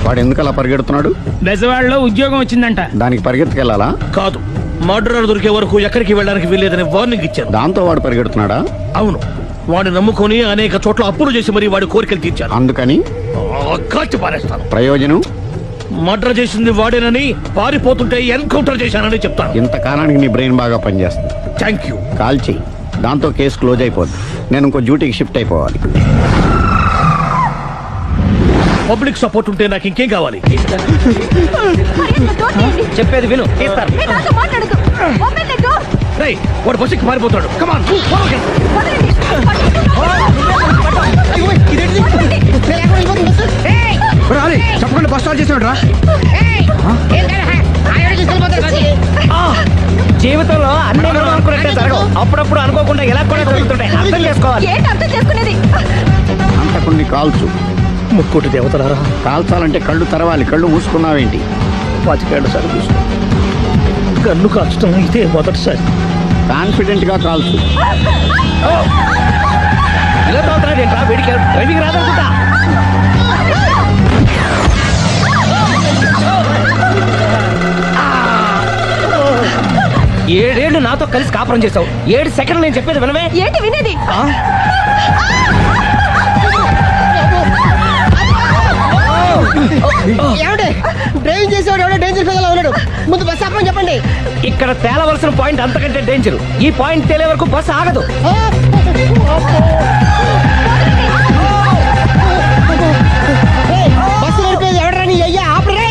వాడు ఎందుకు అలా పరిగెడుతున్నాడు? బెజవాడలో ఉద్యోగం వచ్చిందంట. దానికి పరిగెత్తుకెళ్ళాలా? కాదు, మర్డరర్ దొరికే వరకు ఎక్కడికి వెళ్ళడానికి వీల్లేదని వార్నింగ్ ఇచ్చాను. దాంతో వాడు పరిగెడుతున్నాడా? అవును, వాడిని నమ్ముకొని అనేక చోట్ల అప్పులు చేసి మరి వాడి కోరికలు తీర్చాను. అందుకని కాల్చి పారేస్తాను. ప్రయోజనం? మర్డర్ చేసింది వాడేనని, పారిపోతుంటే ఎన్కౌంటర్ చేశానని చెప్తాను. ఇంతకాలానికి నీ బ్రెయిన్ బాగా పనిచేస్తుంది. Thank you. కాల్ చెయ్యి, దాంతో కేసు క్లోజ్ అయిపోద్ది. నేను ఇంకో డ్యూటీకి షిఫ్ట్ అయిపోవాలి. పబ్లిక్ సపోర్ట్ ఉంటే నాకు ఇంకేం కావాలి? చెప్పేది విను. రేయ్, వాడు బస్సుకి మారిపోతాడు. కమాన్ చెప్పకుండా బస్ స్టార్ట్ చేసాడు రా. జీవితంలో అన్ని మనం అనుకున్నట్టే జరగవు. అప్పుడప్పుడు అనుకోకుండా ఎలా కూడా జరుగుతుంటాయి. అర్థం చేసుకోవాలి. అంతకుని కాల్చు. ముక్కోటి దేవతలారా, కాల్చాలంటే కళ్ళు తెరవాలి. కళ్ళు మూసుకున్నావేంటి? 25 సార్లు చూసిన గన్ను కాల్చడం ఇదే మొదటిసారి. కాన్ఫిడెంట్ గా కాల్చు. ఇలా తోతున్నాడేంట్రా? వీడికి డ్రైవింగ్ రాదనుకుంటా. ఏడేళ్లు నాతో కలిసి కాపురం చేసావు. 7 సెకండ్లు నేను చెప్పేది వినవే. ఏంటి వినేది? డ్రైవింగ్ చేసేవాడు ఎవడో డేంజర్ ఫీల్ ఉన్నాడు. ముందు బస్ ఆపమని చెప్పండి. ఇక్కడ తేలవలసిన పాయింట్ అంతకంటే డేంజర్. ఈ పాయింట్ తేలే వరకు బస్సు ఆగదు. బస్సు నడిపేది ఎవడరా నీ అయ్యా? ఆపరే.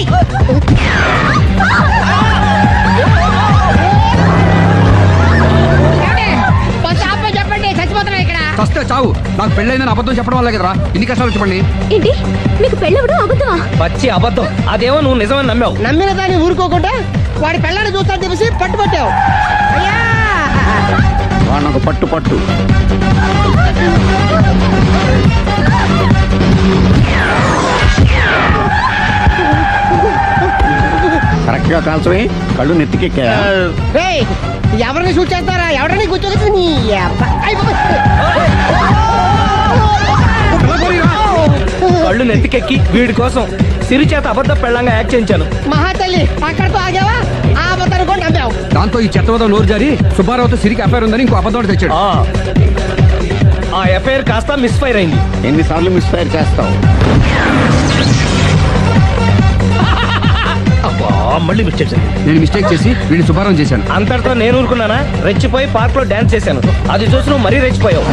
బస్సు ఆపమని చెప్పండి, చచ్చిపోతున్నా ఇక్కడ. ఫస్ట్ చావు. నాకు పెళ్ళైందని అబద్ధం చెప్పడం వల్ల కదరా ఇన్ని కష్టాలు చెప్పండి. ఏంటి మీకు పెళ్ళవడం అబద్ధమా? పచ్చి అబద్ధం. అదేమో నువ్వు నిజమని నమ్మావు. నమ్మిన దాన్ని ఊరుకోకుండా వాడి పెళ్ళాన్ని చూస్తాను చెప్పేసి పట్టుబట్టావు. అయ్యా వాడినొక పట్టు పట్టు. కరెక్ట్ గా కాల్చవే. కళ్ళు నెత్తికెక్కా. ఎవరిని షూట్ చేస్తారా? ఎవరిని కూర్చోగచ్చు నీ కళ్ళు నెత్తికెక్కి వీడి కోసం సిరి చేత అబద్ధ పెళ్ళంగా యాక్ట్ చేయించాను. మహాతల్లి అక్కడతో ఆగావా ఆ అబద్ధాన్ని కూడా నమ్మావు. దాంతో ఈ చెత్తవద నోరు జారి సుబ్బారావుతో సిరికి అఫైర్ ఉందని ఇంకో అబద్ధం తెచ్చాడు. ఆ ఎఫ్ఐఆర్ కాస్త మిస్ఫైర్ అయింది. ఎన్నిసార్లు మిస్ఫైర్ చేస్తావు? అబ్బా, మళ్ళీ మిస్టేక్ జరిగింది. నేను మిస్టేక్ చేసి వీడిని శుభారం చేశాను. అంతటితో నేను ఊరుకున్నానా? రెచ్చిపోయి పార్క్ లో డాన్స్ చేశాను. అది చూసి నువ్వు మరీ రెచ్చిపోయావు.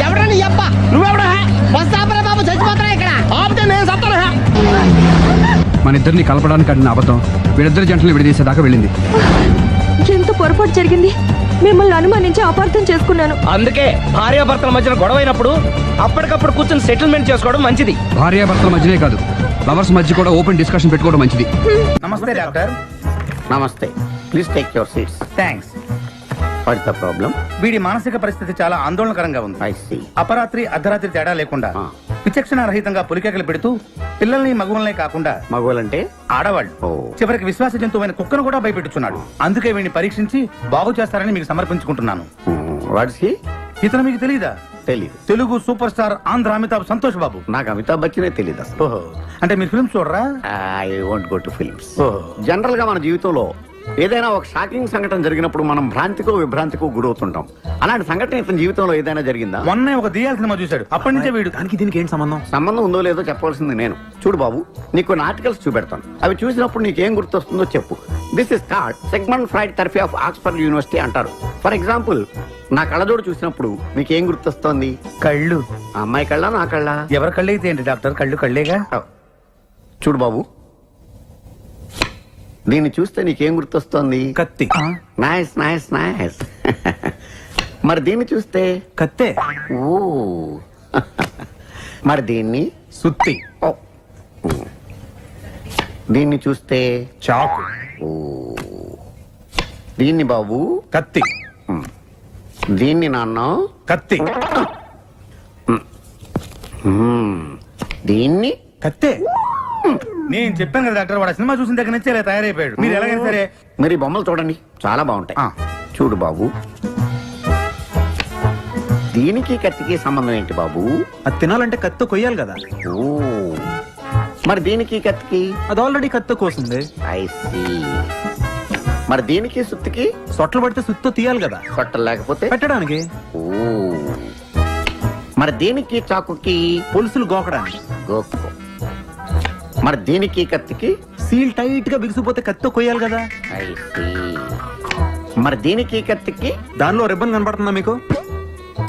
ఎవరా నీ అబ్బా? నువ్వెవడా? వస్తాపరా బాబు, చచ్చిపోతారా ఇక్కడ? ఆపితే నేను సత్తానా? మన ఇద్దరిని కలపడానికి అడిగిన అబద్ధం వీళ్ళిద్దరి జంటలు విడదీసేదాకా వెళ్ళింది. ఎంత పొరపాటు జరిగింది. మిమ్మల్ని అనుమానించి అపార్థం చేసుకున్నాను. అందుకే భార్యాభర్తల మధ్యన గొడవైనప్పుడు అప్పటికప్పుడు కూర్చొని సెటిల్మెంట్ చేసుకోవడం మంచిది. భార్యాభర్తల మధ్యనే కాదు, లవర్స్ మధ్య కూడా ఓపెన్ డిస్కషన్ పెట్టుకోవడం మంచిది. నమస్తే డాక్టర్. నమస్తే. Please take your seats. Thanks. What's the problem? వీడి మానసిక పరిస్థితి చాలా ఆందోళనకరంగా ఉంది. I see. అపరాత్రి అర్ధరాత్రి తేడా లేకుండా విచక్షణ రహితంగా పులికేకలు పెడుతూ పిల్లల్ని మగువల్నే కాకుండా మగవాళ్ళంటే ఆడవాళ్ళు చివరికి విశ్వాస జంతువైన కుక్కను కూడా భయపెట్టుచున్నాడు. అందుకే వీడిని పరీక్షించి బాగు చేస్తారని మీకు సమర్పించుకుంటున్నాను. Watts he? ఇతను మీకు తెలీదా? తెలీదు. Telugu super star Andhra Amitabh Santosh Babu. నాకు అమితాబ్ బచ్చనే తెలీదు అసలు. ఓహో, అంటే మీరు ఫిల్మ్స్ చూడరా? I won't go to films. ఓహో. జనరల్ గా మన జీవితంలో ఏదైనా ఒక షాకింగ్ సంఘటన జరిగినప్పుడు మనం భ్రాంతికో విభ్రాంతికో గురవుతుంటాం. అలాంటి సంఘటన ఇతని జీవితంలో ఏదైనా జరిగిందా? మొన్నే ఒక దియాల సినిమా చూశాడు. అప్పటి నుంచే వీడు దానికి దీనికి ఏంటి సంబంధం? సంబంధం ఉందో లేదో చెప్పాల్సింది నేను. చూడు బాబు, నీకు కొన్ని ఆర్టికల్స్ చూపెడతాను. అవి చూసినప్పుడు నీకేం గుర్తొస్తుందో చెప్పు. This is called segment fried therapy of Oxford university అంటారు. ఫర్ ఎగ్జాంపుల్, నా కళ్ళజోడు చూసినప్పుడు నీకేం గుర్తొస్తోంది? కళ్ళు. ఆ అమ్మాయి కళ్ళ, నా కళ్ళ? ఎవరి కళ్ళు అయితే ఏంటి డాక్టర్? కళ్ళు కళ్ళేగా. చూడు బాబు, దీన్ని చూస్తే నీకేం గుర్తొస్తోంది? కత్తి. Nice nice nice. మరి దీన్ని చూస్తే? కత్తే. ఓ. మరి దీన్ని? సుత్తి. ఓ. దీన్ని చూస్తే? చాకు. ఓ. దీన్ని బాబు? కత్తి. దీన్ని నాన్న? కత్తి. దీన్ని? కత్తే. నేను చెప్పాను కదా డాక్టర్, వాడు సినిమా చూసిన దగ్గర నుంచి ఇలా తయారైపోయాడు. మీరు ఎలాగైనా సరే మరి ఈ బొమ్మలు చూడండి, చాలా బాగుంటాయి. చూడు బాబు, దీనికి కత్తికి సంబంధం ఏంటి బాబు? అది తినాలంటే కత్తి కొయ్యాలి కదా. ఓ. మరి దీనికి కత్తికి? అది ఆల్రెడీ కత్తి కోసింది. I see. మరి దీనికి సుత్తికి? సొట్టలు పడితే సుత్తో తీయాలి కదా. సొట్టలు లేకపోతే పెట్టడానికి. ఓ. మరి దీనికి చాకుకి? పులుసులు గోకడానికి. గోక్కో. మరి దీనికి కత్తికి? సీల్ టైట్ గా బిగిసిపోతే కత్తితో కొయ్యాలి కదా. I see. మరి దీనికి కత్తికి? దానిలో రిబ్బన్ కనపడుతుందా మీకు?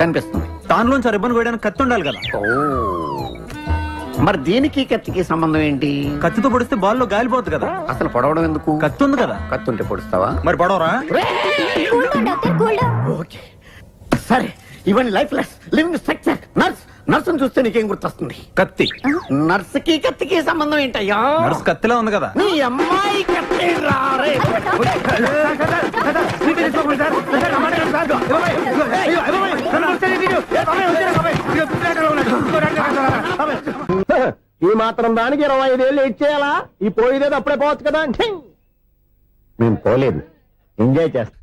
కనిపిస్తుంది. దానిలోంచి ఆ రిబ్బన్ కొయ్యడానికి కత్తి ఉండాలి కదా. ఓ. మరి దీనికి కత్తికి సంబంధం ఏంటి? కత్తితో పొడిస్తే బాల్లో గాలిపోతుంది కదా. అసలు పొడవడం ఎందుకు? కత్తి ఉంది కదా. కత్తి ఉంటే పొడుస్తావా? మరి పొడవరా? ఓకే, సరే. ఇవన్నీ lifeless living structure. Nurse. నర్సును చూస్తే నీకేం గుర్తొస్తుంది? కత్తి. నర్సుకి కత్తికి సంబంధం ఏంటయ్యా? నర్సు కత్తిలా ఉంది కదా. నీ అమ్మాయి కత్తి రారే. ఈ మాత్రం దానికి 25 ఏళ్ళు ఇచ్చేయాలా? ఈ పోయిదేది అప్పుడే పోవచ్చు కదా. మేము పోలేదు, ఎంజాయ్ చేస్తాం.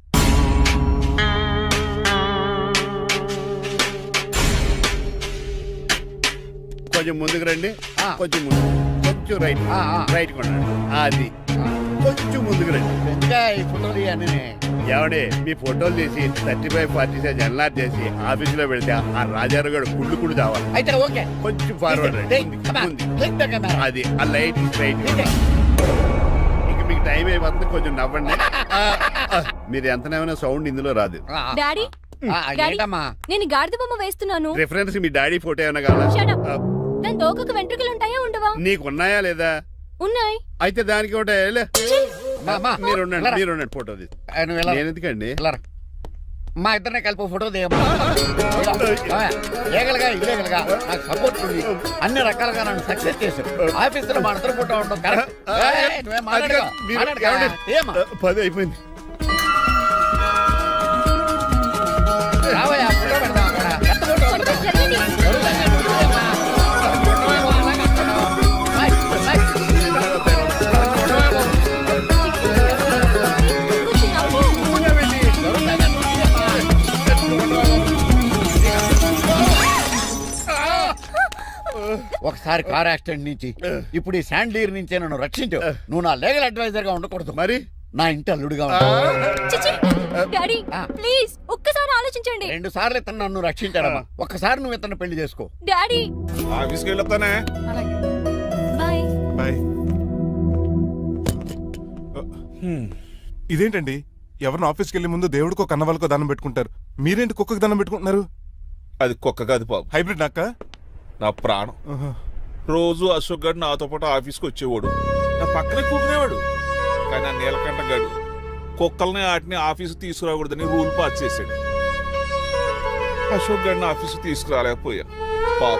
కొంచెం ముందుకు రండి, కొంచెం ముందు, కొంచెం రైట్, రైట్ కొనండి. అది కొంచెం ముందుకు రండి. ఏమండి, మీ ఫోటోలు తీసి 35, 40 సైజ్ ఎన్లార్ చేసి ఆఫీసులో పెడితే ఆ రాజారావు గారు కుళ్ళు చావాలి. అయితే ఓకే, కొంచెం ఫార్వర్డ్ రండి. అది ఆ లైట్ రైట్. ఇక మీకు టైం అయిపోతుంది, కొంచెం నవ్వండి. మీరు ఎంతనేమైనా సౌండ్ ఇందులో రాదు. డాడీ, నేను గాడిద బొమ్మ వేస్తున్నాను. రిఫరెన్స్ మీ డాడీ ఫోటో ఏమైనా కావాలా? దాని దోకకు వెంట్రుకలు ఉంటాయా ఉండవా? నీకున్నాయా లేదా? ఉన్నాయి. అయితే దానికి ఒకటే మీరుండండి, ఫోటో తీసి. నేను ఎందుకండి? మా ఇద్దరిని కలిపి ఫోటో దిగమ్మా. లీగల్గా ఇల్లీగల్గా నాకు సపోర్ట్ ఉంది. అన్ని రకాలుగా నన్ను సక్సెస్ చేశారు. ఆఫీసులో మా ఇద్దరు ఫోటో ఉండడం కరెక్ట్. 10 అయిపోయింది. రావయ్యా, ఫోటో పెడదాం అక్కడ. ఎంత ఫోటో పెడదాం? ఒకసారి కార్ యాక్సిడెంట్ నుంచి ఇప్పుడు ఈ శాండీర్ నుంచే నన్ను రక్షించు. నువ్వు నా లీగల్ అడ్వైజర్ గా ఉండకూడదు, మరి నా ఇంటి అల్లుడుగా ఉంటావు. డాడీ ప్లీజ్ ఒక్కసారి ఆలోచించండి. 2 సార్లు ఇతను నన్ను రక్షించాడమ్మా, ఒక్కసారి నువ్వు ఇతను పెళ్లి చేసుకో. డాడీ ఆఫీస్కి వెళ్ళొస్తానే. బాయ్. బాయ్. ఇదేంటండి, ఎవరిని ఆఫీస్కి వెళ్ళే ముందు దేవుడికో కన్నవాళ్ళకో దండం పెట్టుకుంటారు, మీరేంటి కుక్కకి దండం పెట్టుకుంటున్నారు? అది కుక్క కాదు బాబు, హైబ్రిడ్ నక్క. నా ప్రాణం. రోజు అశోక్ గడు నాతో పాటు ఆఫీస్కి వచ్చేవాడు, నా పక్కనే కూకునేవాడు. కానీ ఆ నీలకంఠ గడు కుక్కల్ని వాటిని ఆఫీసు తీసుకురాకూడదని రూల్ పాస్ చేశాడు. అశోక్ గడిని ఆఫీసు తీసుకురాలేకపోయా. పాప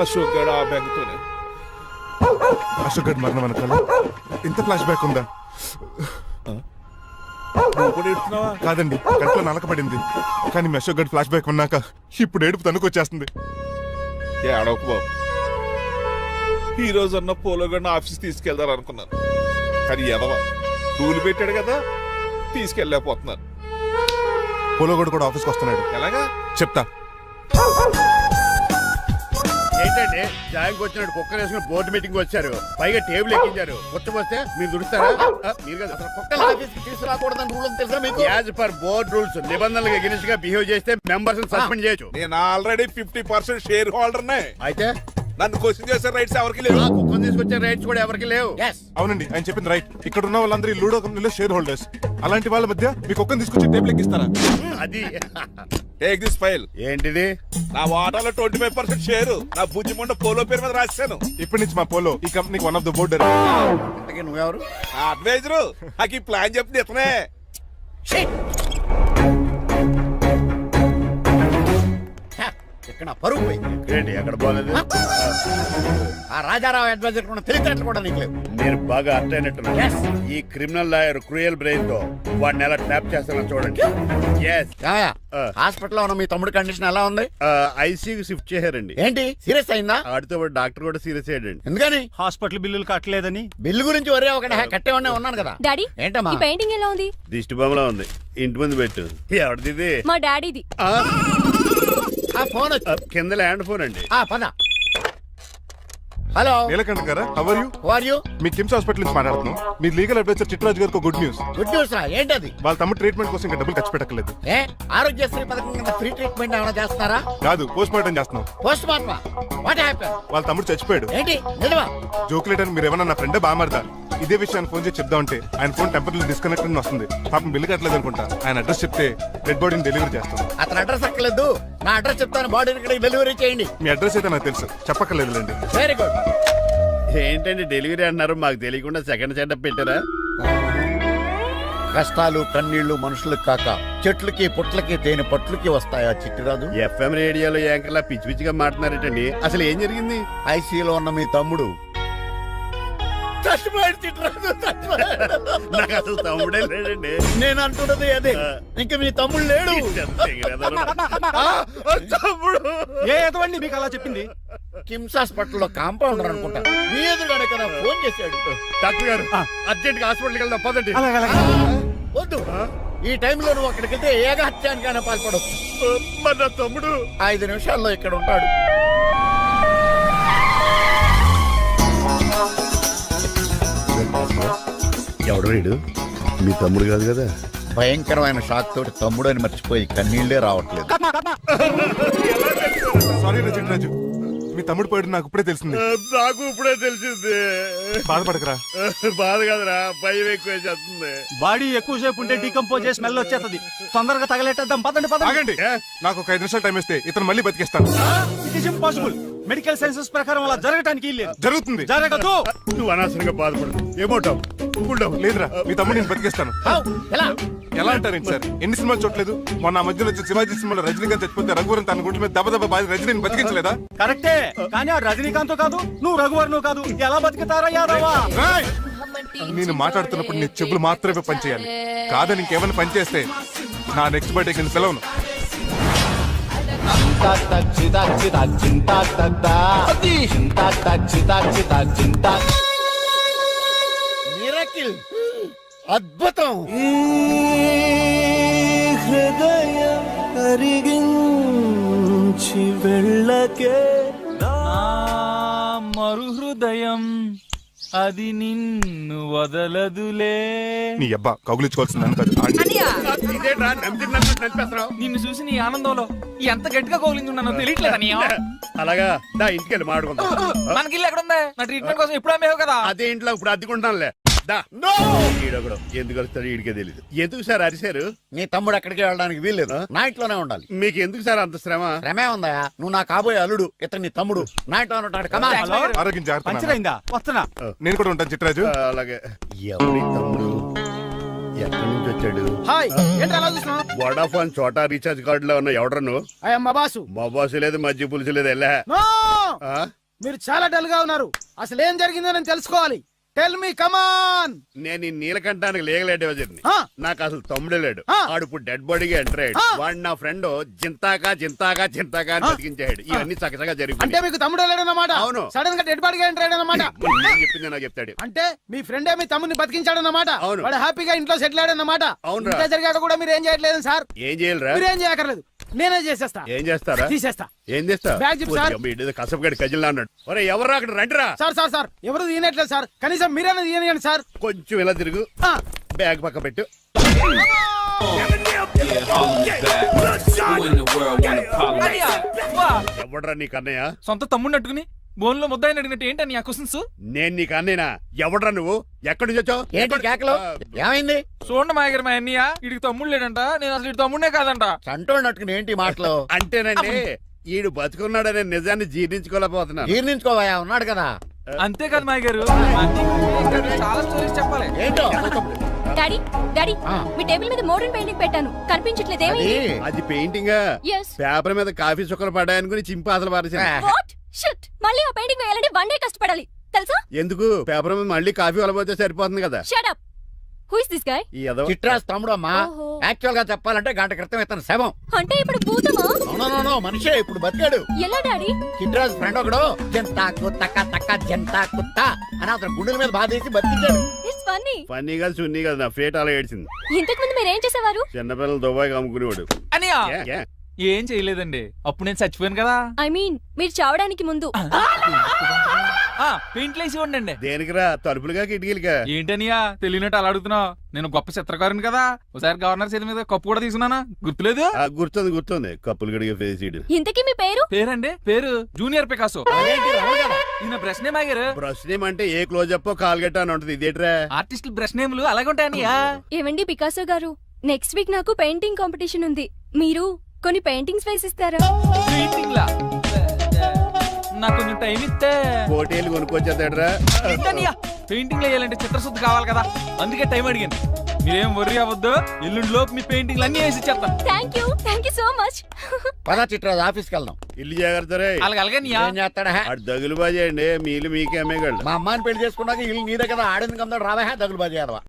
అశోక్ గడు ఆ బెంగతోనే. అశోక్ గడ్ మరణం వెనకాల ఇంత ఫ్లాష్ బ్యాక్ ఉందా? నువ్వు కూడా ఎడుతున్నావా? కాదండి, కంట్లో నలకపడింది. కానీ మీ అశోక్ గడ్ ఫ్లాష్ బ్యాక్ ఉన్నాక ఇప్పుడు ఏడుపు తనుకొచ్చేస్తుంది. ఏడవకు బాబు, ఈ రోజు అన్న పోలో గడిని ఆఫీస్ తీసుకెళ్దాం అనుకున్నాను. కానీ ఎదవ రూల్ పెట్టాడు కదా, తీసుకెళ్ళలేకపోతున్నాను. పోలోగోడు కూడా ఆఫీస్కి వస్తున్నాడు. ఎలాగా చెప్తా. ఏంటంటే జాయింగ్ వచ్చినట్టు కుక్కర్ వేసుకుని బోర్డు మీటింగ్ వచ్చారు, పైగా టేబుల్ ఎక్కించారు. వస్తే మీరు దురుస్తారా? మీరు కదా అసలు కుక్కలు ఆఫీస్కి తీసుకురాకూడదని రూల్ తెలుసా మీకు? యాజ్ పర్ బోర్డ్ రూల్స్ నిబంధనలకు ఎగనిస్ట్ గా బిహేవ్ చేస్తే మెంబర్స్ సస్పెండ్ చేయొచ్చు. నేను ఆల్రెడీ 50% షేర్ హోల్డర్నే. అయితే నన్ను క్వశ్చన్ చేసే రైట్స్ ఎవరికి లేవు. కుక్కను తీసుకొచ్చే రైట్స్ కూడా ఎవరికి లేవు. అవునండి, ఆయన చెప్పింది రైట్. ఇక్కడ ఉన్న వాళ్ళందరూ ఈ లూడో కంపెనీలో షేర్ హోల్డర్స్. అలాంటి వాళ్ళ మధ్య మీ కుక్కను తీసుకొచ్చి టేబుల్ ఎక్కిస్తారా? అది టేక్ దిస్ ఫైల్. ఏంటిది? నా వాటాలో 25% షేరు నా బుజ్జిమండ పోలో పేరు మీద రాశాను. ఇప్పటి నుంచి మా పోలో ఈ కంపెనీకి వన్ ఆఫ్ ద బోర్డు. ఇంతకీ నువ్వెవరు? అడ్వైజరు. నాకు ఈ ప్లాన్ చెప్పింది ఇతనే. ఇక్కడ నా పరుగు పోయింది. ఏంటి ఎక్కడ బాగాలేదు? ఆ రాజారావు అడ్వైజర్ కూడా తెలియటట్లు కూడా నీకు లేవు. మీరు బాగా అర్థం అయినట్టున్నారు. ఈ క్రిమినల్ లాయర్ క్రూయల్ బ్రెయిన్ తో వాడిని ఎలా ట్రాప్ చేస్తానో చూడండి. హాస్పిటల్లో ఉన్న మీ తమ్ముడి కండిషన్ ఎలా ఉంది? ఐసీయూకి షిఫ్ట్ చేశారండి. ఏంటి సీరియస్ అయిందా? ఆడితో పాటు డాక్టర్ కూడా సీరియస్ అయ్యాడండి. ఎందుకని? హాస్పిటల్ బిల్లులు కట్టలేదని. బిల్లు గురించి ఒరే ఒకటి కట్టేవాడినే ఉన్నాను కదా. డాడీ ఏంటమ్మా ఈ పెయింటింగ్ ఎలా ఉంది? దిష్టి బొమ్మలా ఉంది, ఇంటి ముందు పెట్టు. ఎవరిది? మా డాడీది. ఆ ఫోన్ కింద ల్యాండ్ ఫోన్ అండి. పద. హలో నీలకంఠ గారా, how are you? Who are you? మీ కిమ్స్ హాస్పిటల్ నుంచి మాట్లాడుతున్నాం. మీ లీగల్ అడ్వైజర్ చిట్రాజు గారికి గుడ్ న్యూస్. గుడ్ న్యూస్ రా, ఏంటది? వాళ్ళ తమ్ముడు ట్రీట్మెంట్ కోసం ఇంకా డబ్బులు ఖర్చు పెట్టలేదు. ఏ ఆరోగ్యశ్రీ పథకం కింద ఫ్రీ ట్రీట్మెంట్ ఏమైనా చేస్తున్నారా? కాదు, పోస్ట్ మార్టం చేస్తున్నాం. Post mortem? What happen? వాళ్ళ తమ్ముడు చచ్చిపోయాడు. ఏంటి నిజమా? జోకులేటని మీరు ఏమన్నా నా ఫ్రెండ్ బామర్దా? ఇదే విషయాన్ని ఫోన్ చేసి చెప్దామంటే ఆయన ఫోన్ టెంపరీ డిస్కనెక్ట్ అని వస్తుంది. పాపం బిల్లు కట్టలేదు అనుకుంటా. ఆయన అడ్రస్ చెప్తే డెడ్ బాడీని డెలివరీ చేస్తాం. అతను అడ్రస్ అక్కర్లేదు, నా అడ్రస్ చెప్తాను, బాడీని ఇక్కడికి డెలివరీ చేయండి. మీ అడ్రస్ అయితే నాకు తెలుసు, చెప్పక్కర్లేదులేండి. Very good. ఏంటండి డెలివరీ అన్నారు, మాకు తెలియకుండా సెకండ్ సెటప్ పెట్టారా? కష్టాలు కన్నీళ్లు మనుషులకు కాక చెట్లకి పుట్లకి తేనె పట్లకి వస్తాయా చిట్టిరాజు? ఎఫ్ఎం రేడియోలో యాంకర్లా పిచ్చి పిచ్చిగా మాట్లాడారేటండి. అసలు ఏం జరిగింది? ఐసీయూలో ఉన్న మీ తమ్ముడు చచ్చిపోయాడు చిట్టిరాజు, చచ్చిపోయాడు. నాకు అసలు తమ్ముడే లేడండి. నేను అంటున్నది అదే, ఇంకా మీ తమ్ముడు లేడు. తమ్ముడు ఏదండి మీకు అలా చెప్పింది? కిమ్స్ హాస్పిటల్లో కాంపౌండర్ అనుకుంటా, మీ ఎదురుగానే కదా ఫోన్ చేశాడు. డాక్టర్ గారు అర్జెంట్ గా హాస్పిటల్కి వెళ్దాం పదండి. వద్దు, ఈ టైంలో నువ్వు అక్కడికి వెళ్తే ఏకహత్యానికైనా పాల్పడవచ్చు. మరి నా తమ్ముడు 5 నిమిషాల్లో ఇక్కడ ఉంటాడు. ఎవడు వీడు? మీ తమ్ముడు కాదు కదా? భయంకరమైన షాక్ తోటి తమ్ముడు అని మర్చిపోయి కన్నీళ్లే రావట్లేదు. సారీ చిట్రాజు, మీ తమ్ముడు పోయాడు నాకు ఇప్పుడే తెలిసింది. నాకు ఇప్పుడే తెలిసింది. బాధపడకరా. బాధ కాదురా, భయం ఎక్కువ చేస్తుంది. బాడీ ఎక్కువసేపు ఉంటే డీకంపోజ్ చేసి స్మెల్ వచ్చేస్తుంది. తొందరగా తగలెట్టేద్దాం, పదండి పదండి. ఆగండి, నాకు ఒక 5 నిమిషాలు టైం ఇస్తే ఇతను మళ్ళీ బతికేస్తాను. It is impossible. Medical sciences ప్రకారం అలా జరగటానికి జరుగుతుంది. జరగదు. నువ్వు అనవసరంగా బాధపడదు. ఏమోటావు? లేదురా, మీ తమ్ముడు నేను బతికేస్తాను. ఎలా అంటారేంటి సార్? ఎన్ని సినిమాలు చూడలేదు? మొన్న మధ్యలో వచ్చే శివాజీ సినిమాలో రజనీకాంత్ చచ్చిపోతే రఘువరన్ తన గుండె మీద దెబ్బ బాధ రజనీని బతికించలేదా? కరెక్టే, కానీ ఆ రజనీకాంత్ కాదు, నువ్వు రఘువర్ను కాదు. ఎలా బతుకుతారా యాదవా? నేను మాట్లాడుతున్నప్పుడు నీ చెవులు మాత్రమే పనిచేయాలి. కాదని ఇంకేమైనా పనిచేస్తే నా నెక్స్ట్ బర్త్డే కింద పిలవను. మిరకిల్, అద్భుతం. హృదయం అరిగించి వెళ్ళకే అది నిన్ను వదలదులే. నీ అబ్బా కౌగులించుకోవాల్సింది నన్ను కాదు, ఆడిని. ఇదేంట్రా నడిపేస్తున్నావు? నిన్ను చూసి నీ ఆనందంలో ఎంత గట్టిగా కౌగులించున్నానో తెలియట్లేదు అన్నయ్య. అలాగా దా ఇంటికి వెళ్ళి మాడుకుందాం. మనకి ఇల్లు ఎక్కడ ఉంది? నా ట్రీట్మెంట్ కోసం ఎప్పుడు అమ్మేవు కదా. అదే ఇంట్లో ఇప్పుడు అద్దెకుంటానులే. దా ఈడొకడు ఎందుకు వస్తాడు ఈడికే తెలియదు. ఎందుకు సార్ అరిశారు? నీ తమ్ముడు ఎక్కడికి వెళ్ళడానికి వీల్లేదు, నా ఇంట్లోనే ఉండాలి. మీకు ఎందుకు సార్ అంత శ్రమ? శ్రమే ఉందా? నువ్వు నా కాబోయే అల్లుడు, ఇతను నీ తమ్ముడు, నా ఇంట్లోనే ఉంటాడు. కమా ఆరోగ్యం జాగ్రత్త. వస్తున్నా. నేను కూడా ఉంటాను చిట్రాజు. అలాగే. ఎవరి తమ్ముడు ఎక్కడి నుంచి వచ్చాడు? హాయ్, ఏంటి అలా చూస్తున్నావు? వడాఫోన్ చోటా రీఛార్జ్ కార్డు లో ఉన్న ఎవడరా నువ్వు? బాసు. మా బాసు లేదు, మజ్జి పులుసు లేదు. వెళ్ళా. మీరు చాలా డల్ గా ఉన్నారు. అసలు ఏం జరిగిందో నేను తెలుసుకోవాలి. టెల్ మీ కమాన్. నేను ఈ నీలకంఠానికి లేగలేడు వజర్ని. నాకు అసలు తమ్ముడే లేడు. ఆడు ఇప్పుడు డెడ్ బాడీగా ఎంటర్ అయ్యాడు. వాడు నా ఫ్రెండ్ జింతాకా జింతాకా జింతాకా అని బతికించాడు. ఇవన్నీ చక్కగా జరిగింది. అంటే మీకు తమ్ముడే లేడన్నమాట? అవును. సడన్ గా డెడ్ బాడీగా ఎంటర్ అయ్యాడన్నమాట. నేను చెప్పింది నాకు చెప్తాడు. అంటే మీ ఫ్రెండే మీ తమ్ముని బతికించాడన్నమాట. అవును. వాడు హ్యాపీగా ఇంట్లో సెటిల్ అయ్యాడన్నమాట. అవును. ఇంత జరిగాక కూడా మీరు ఏం చేయట్లేదు సార్. ఏం చేయాలరా? మీరేం చేయక్కర్లేదు, నేనే చేసేస్తా. ఏం చేస్తారా? తీసేస్తా. ఏం చేస్తా? బ్యాగ్ చెప్పు సార్. కసపగడి కజిల్లా అన్నాడు. ఒరే ఎవరు అక్కడ రండిరా. సార్ సార్ సార్ ఎవరు తీయనట్లేదు సార్. కనీసం మీరైనా తీయనియండి సార్. కొంచెం ఇలా తిరుగు. బ్యాగ్ పక్క పెట్టు. ఎవడరా నీకు అన్నయ్య? సొంత తమ్ముడిని అట్టుకుని బోన్ లో ముద్దాయిని అడిగినట్టు ఏంటని ఆ క్వశ్చన్స్? నేను నీకు అన్నయ్యనా? ఎవడరా నువ్వు? ఎక్కడి నుంచి వచ్చావు? ఏంటి కేకలు? ఏమైంది? చూడండి మా దగ్గర మా అన్నయ్య ఇడికి తమ్ముడు లేడంట. నేను అసలు ఇటు తమ్ముడే కాదంట. చంటోడు నట్టుకుని ఏంటి మాటలు? అంటేనండి ఈడు బతుకున్నాడనే నిజాన్ని జీర్ణించుకోలేకపోతున్నాను. జీర్ణించుకోవా, ఉన్నాడు కదా. అంతేకాదు మా గారు, చాలా స్టోరీస్ చెప్పాలి. ఏంటో డాడీ డాడీ మీ టేబుల్ మీద మోడర్న్ పెయింటింగ్ పెట్టాను, కనిపించట్లేదు. అది పెయింటింగ్. పేపర్ మీద కాఫీ చుక్కలు పడ్డాయనుకుని చింపి అసలు పారేసాను. వాట్ షిట్, మళ్ళీ ఆ పెయింటింగ్ వేయాలంటే 1 డే కష్టపడాలి తెలుసా? ఎందుకు? పేపర్ మీద మళ్ళీ కాఫీ వలపోతే సరిపోతుంది కదా. Shut up. Who is this guy? చిట్రాజ్ తమ్ముడు అమ్మా. యాక్చువల్ గా చెప్పాలంటే గంట క్రితం ఇతను శవం. అంటే ఇప్పుడు భూతమా? నో మనిషే, ఇప్పుడు బతికాడు. ఎలా డాడీ? చిట్రాజ్ ఫ్రెండ్ ఒకడు జంతా కుత్తక తక్క జంతా కుత్త అని అతను గుండెల మీద బాధేసి బతికాడు. It's funny. ఫన్నీ కాదు, సున్నీ కాదు. నా ఫేట్ అలా ఏడ్చింది. ఇంతకు ముందు మీరు ఏం చేసేవారు? చిన్నపిల్లలు దుబాయ్ అమ్ముకునేవాడు. ఏం చేయలేదండి, అప్పుడు నేను చచ్చిపోయాను కదా. ఐ మీన్ మీరు చావడానికి ముందు. పెయింట్లు వేసి ఉండండి. దేనికిరా? తలుపులుగా కిటికీలుగా? ఏంటనియా తెలియనట్టు అలా అడుగుతున్నావు? నేను గొప్ప చిత్రకారుని కదా. ఒకసారి గవర్నర్ చేతి మీద కప్పు కూడా తీసుకున్నానా? గుర్తులేదు? గుర్తుంది. కప్పులు గడిగే ఫేసీడు. ఇంతకీ మీ పేరు? పేరండి పేరు జూనియర్ పికాసో. ఈయన బ్రష్ నేమ్ ఆగారు. బ్రష్ నేమ్ అంటే ఏ క్లోజప్ కాల్గెట్ అని ఉంటది. ఇదేట్రా? ఆర్టిస్టులు బ్రష్ నేమ్లు అలాగే ఉంటాయనియా. ఏమండి పికాసో గారు, నెక్స్ట్ వీక్ నాకు పెయింటింగ్ కాంపిటీషన్ ఉంది. మీరు కొన్ని పెయింటింగ్స్ వేసిస్తారా? పెయింటింగ్ లా నాకు కొంచెం టైం ఇస్తే కోటేలు కొనుక్కొచ్చేదేట్రా? పెయింటింగ్ వేయాలంటే చిత్రశుద్ధి కావాలి కదా, అందుకే టైం అడిగాను. మీరేం వర్రీ అవ్వద్దు, ఎల్లుండి లోపు మీ పెయింటింగ్లు అన్ని వేసి ఇచ్చేస్తాను. Thank you so much. పదా చిట్రాజ్ ఆఫీస్కి వెళ్దాం. ఇల్లు జాగ్రత్త. అలాగే ఏం చేస్తాడా? దగులు బాజీ అండి. మీలు మీకే అమ్మేగాళ్ళు. మా అమ్మాయిని పెళ్లి చేసుకున్నాక ఇల్లు నీదే కదా, ఆడింది కమ్దాడు రావా దగులు బాజీ అదవా.